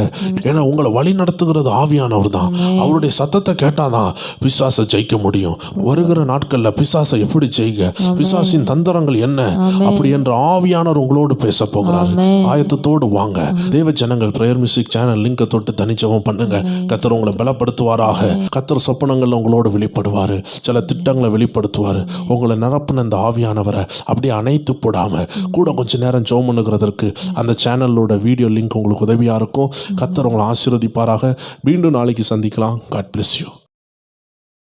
ஏன்னா உங்களை வழி நடத்துகிறது ஆவியானவர் தான். அவருடைய சத்தத்தை கேட்டாதான் பிசாசை ஜெயிக்க முடியும். வருகிற நாட்கள்ல பிசாசை எப்படி ஜெயிக்க, பிசாசின் தந்திரங்கள் என்ன, அப்படி என்ற ஆவியானவர் உங்களோடு பேச போகிறாரு. ஆயத்தத்தோடு வாங்க. தேவ ஜனங்கள், பிரேயர் மியூசிக் சேனல் லிங்கை தொட்டு தனிச்சவம் பண்ணுங்க. கர்த்தர் உங்களை பலப்படுத்துவாராக. கர்த்தர் சொப்பனங்கள்ல உங்களோடு வெளிப்படுவாரு. சில திட்டங்களை வெளிப்படுத்துவாரு. உங்களை நிரப்பின அந்த ஆவியானவரை அப்படியே அணைத்து போடாம கூட கொஞ்ச நேரம் ஜெபம் பண்ணுகிறதற்கு அந்த சேனலோட வீடியோ லிங்க் உங்களுக்கு உதவியா இருக்கும். கர்த்தர் உங்களை ஆசீர்வதிப்பாராக. மீண்டும் நாளைக்கு சந்திக்கலாம். God bless you.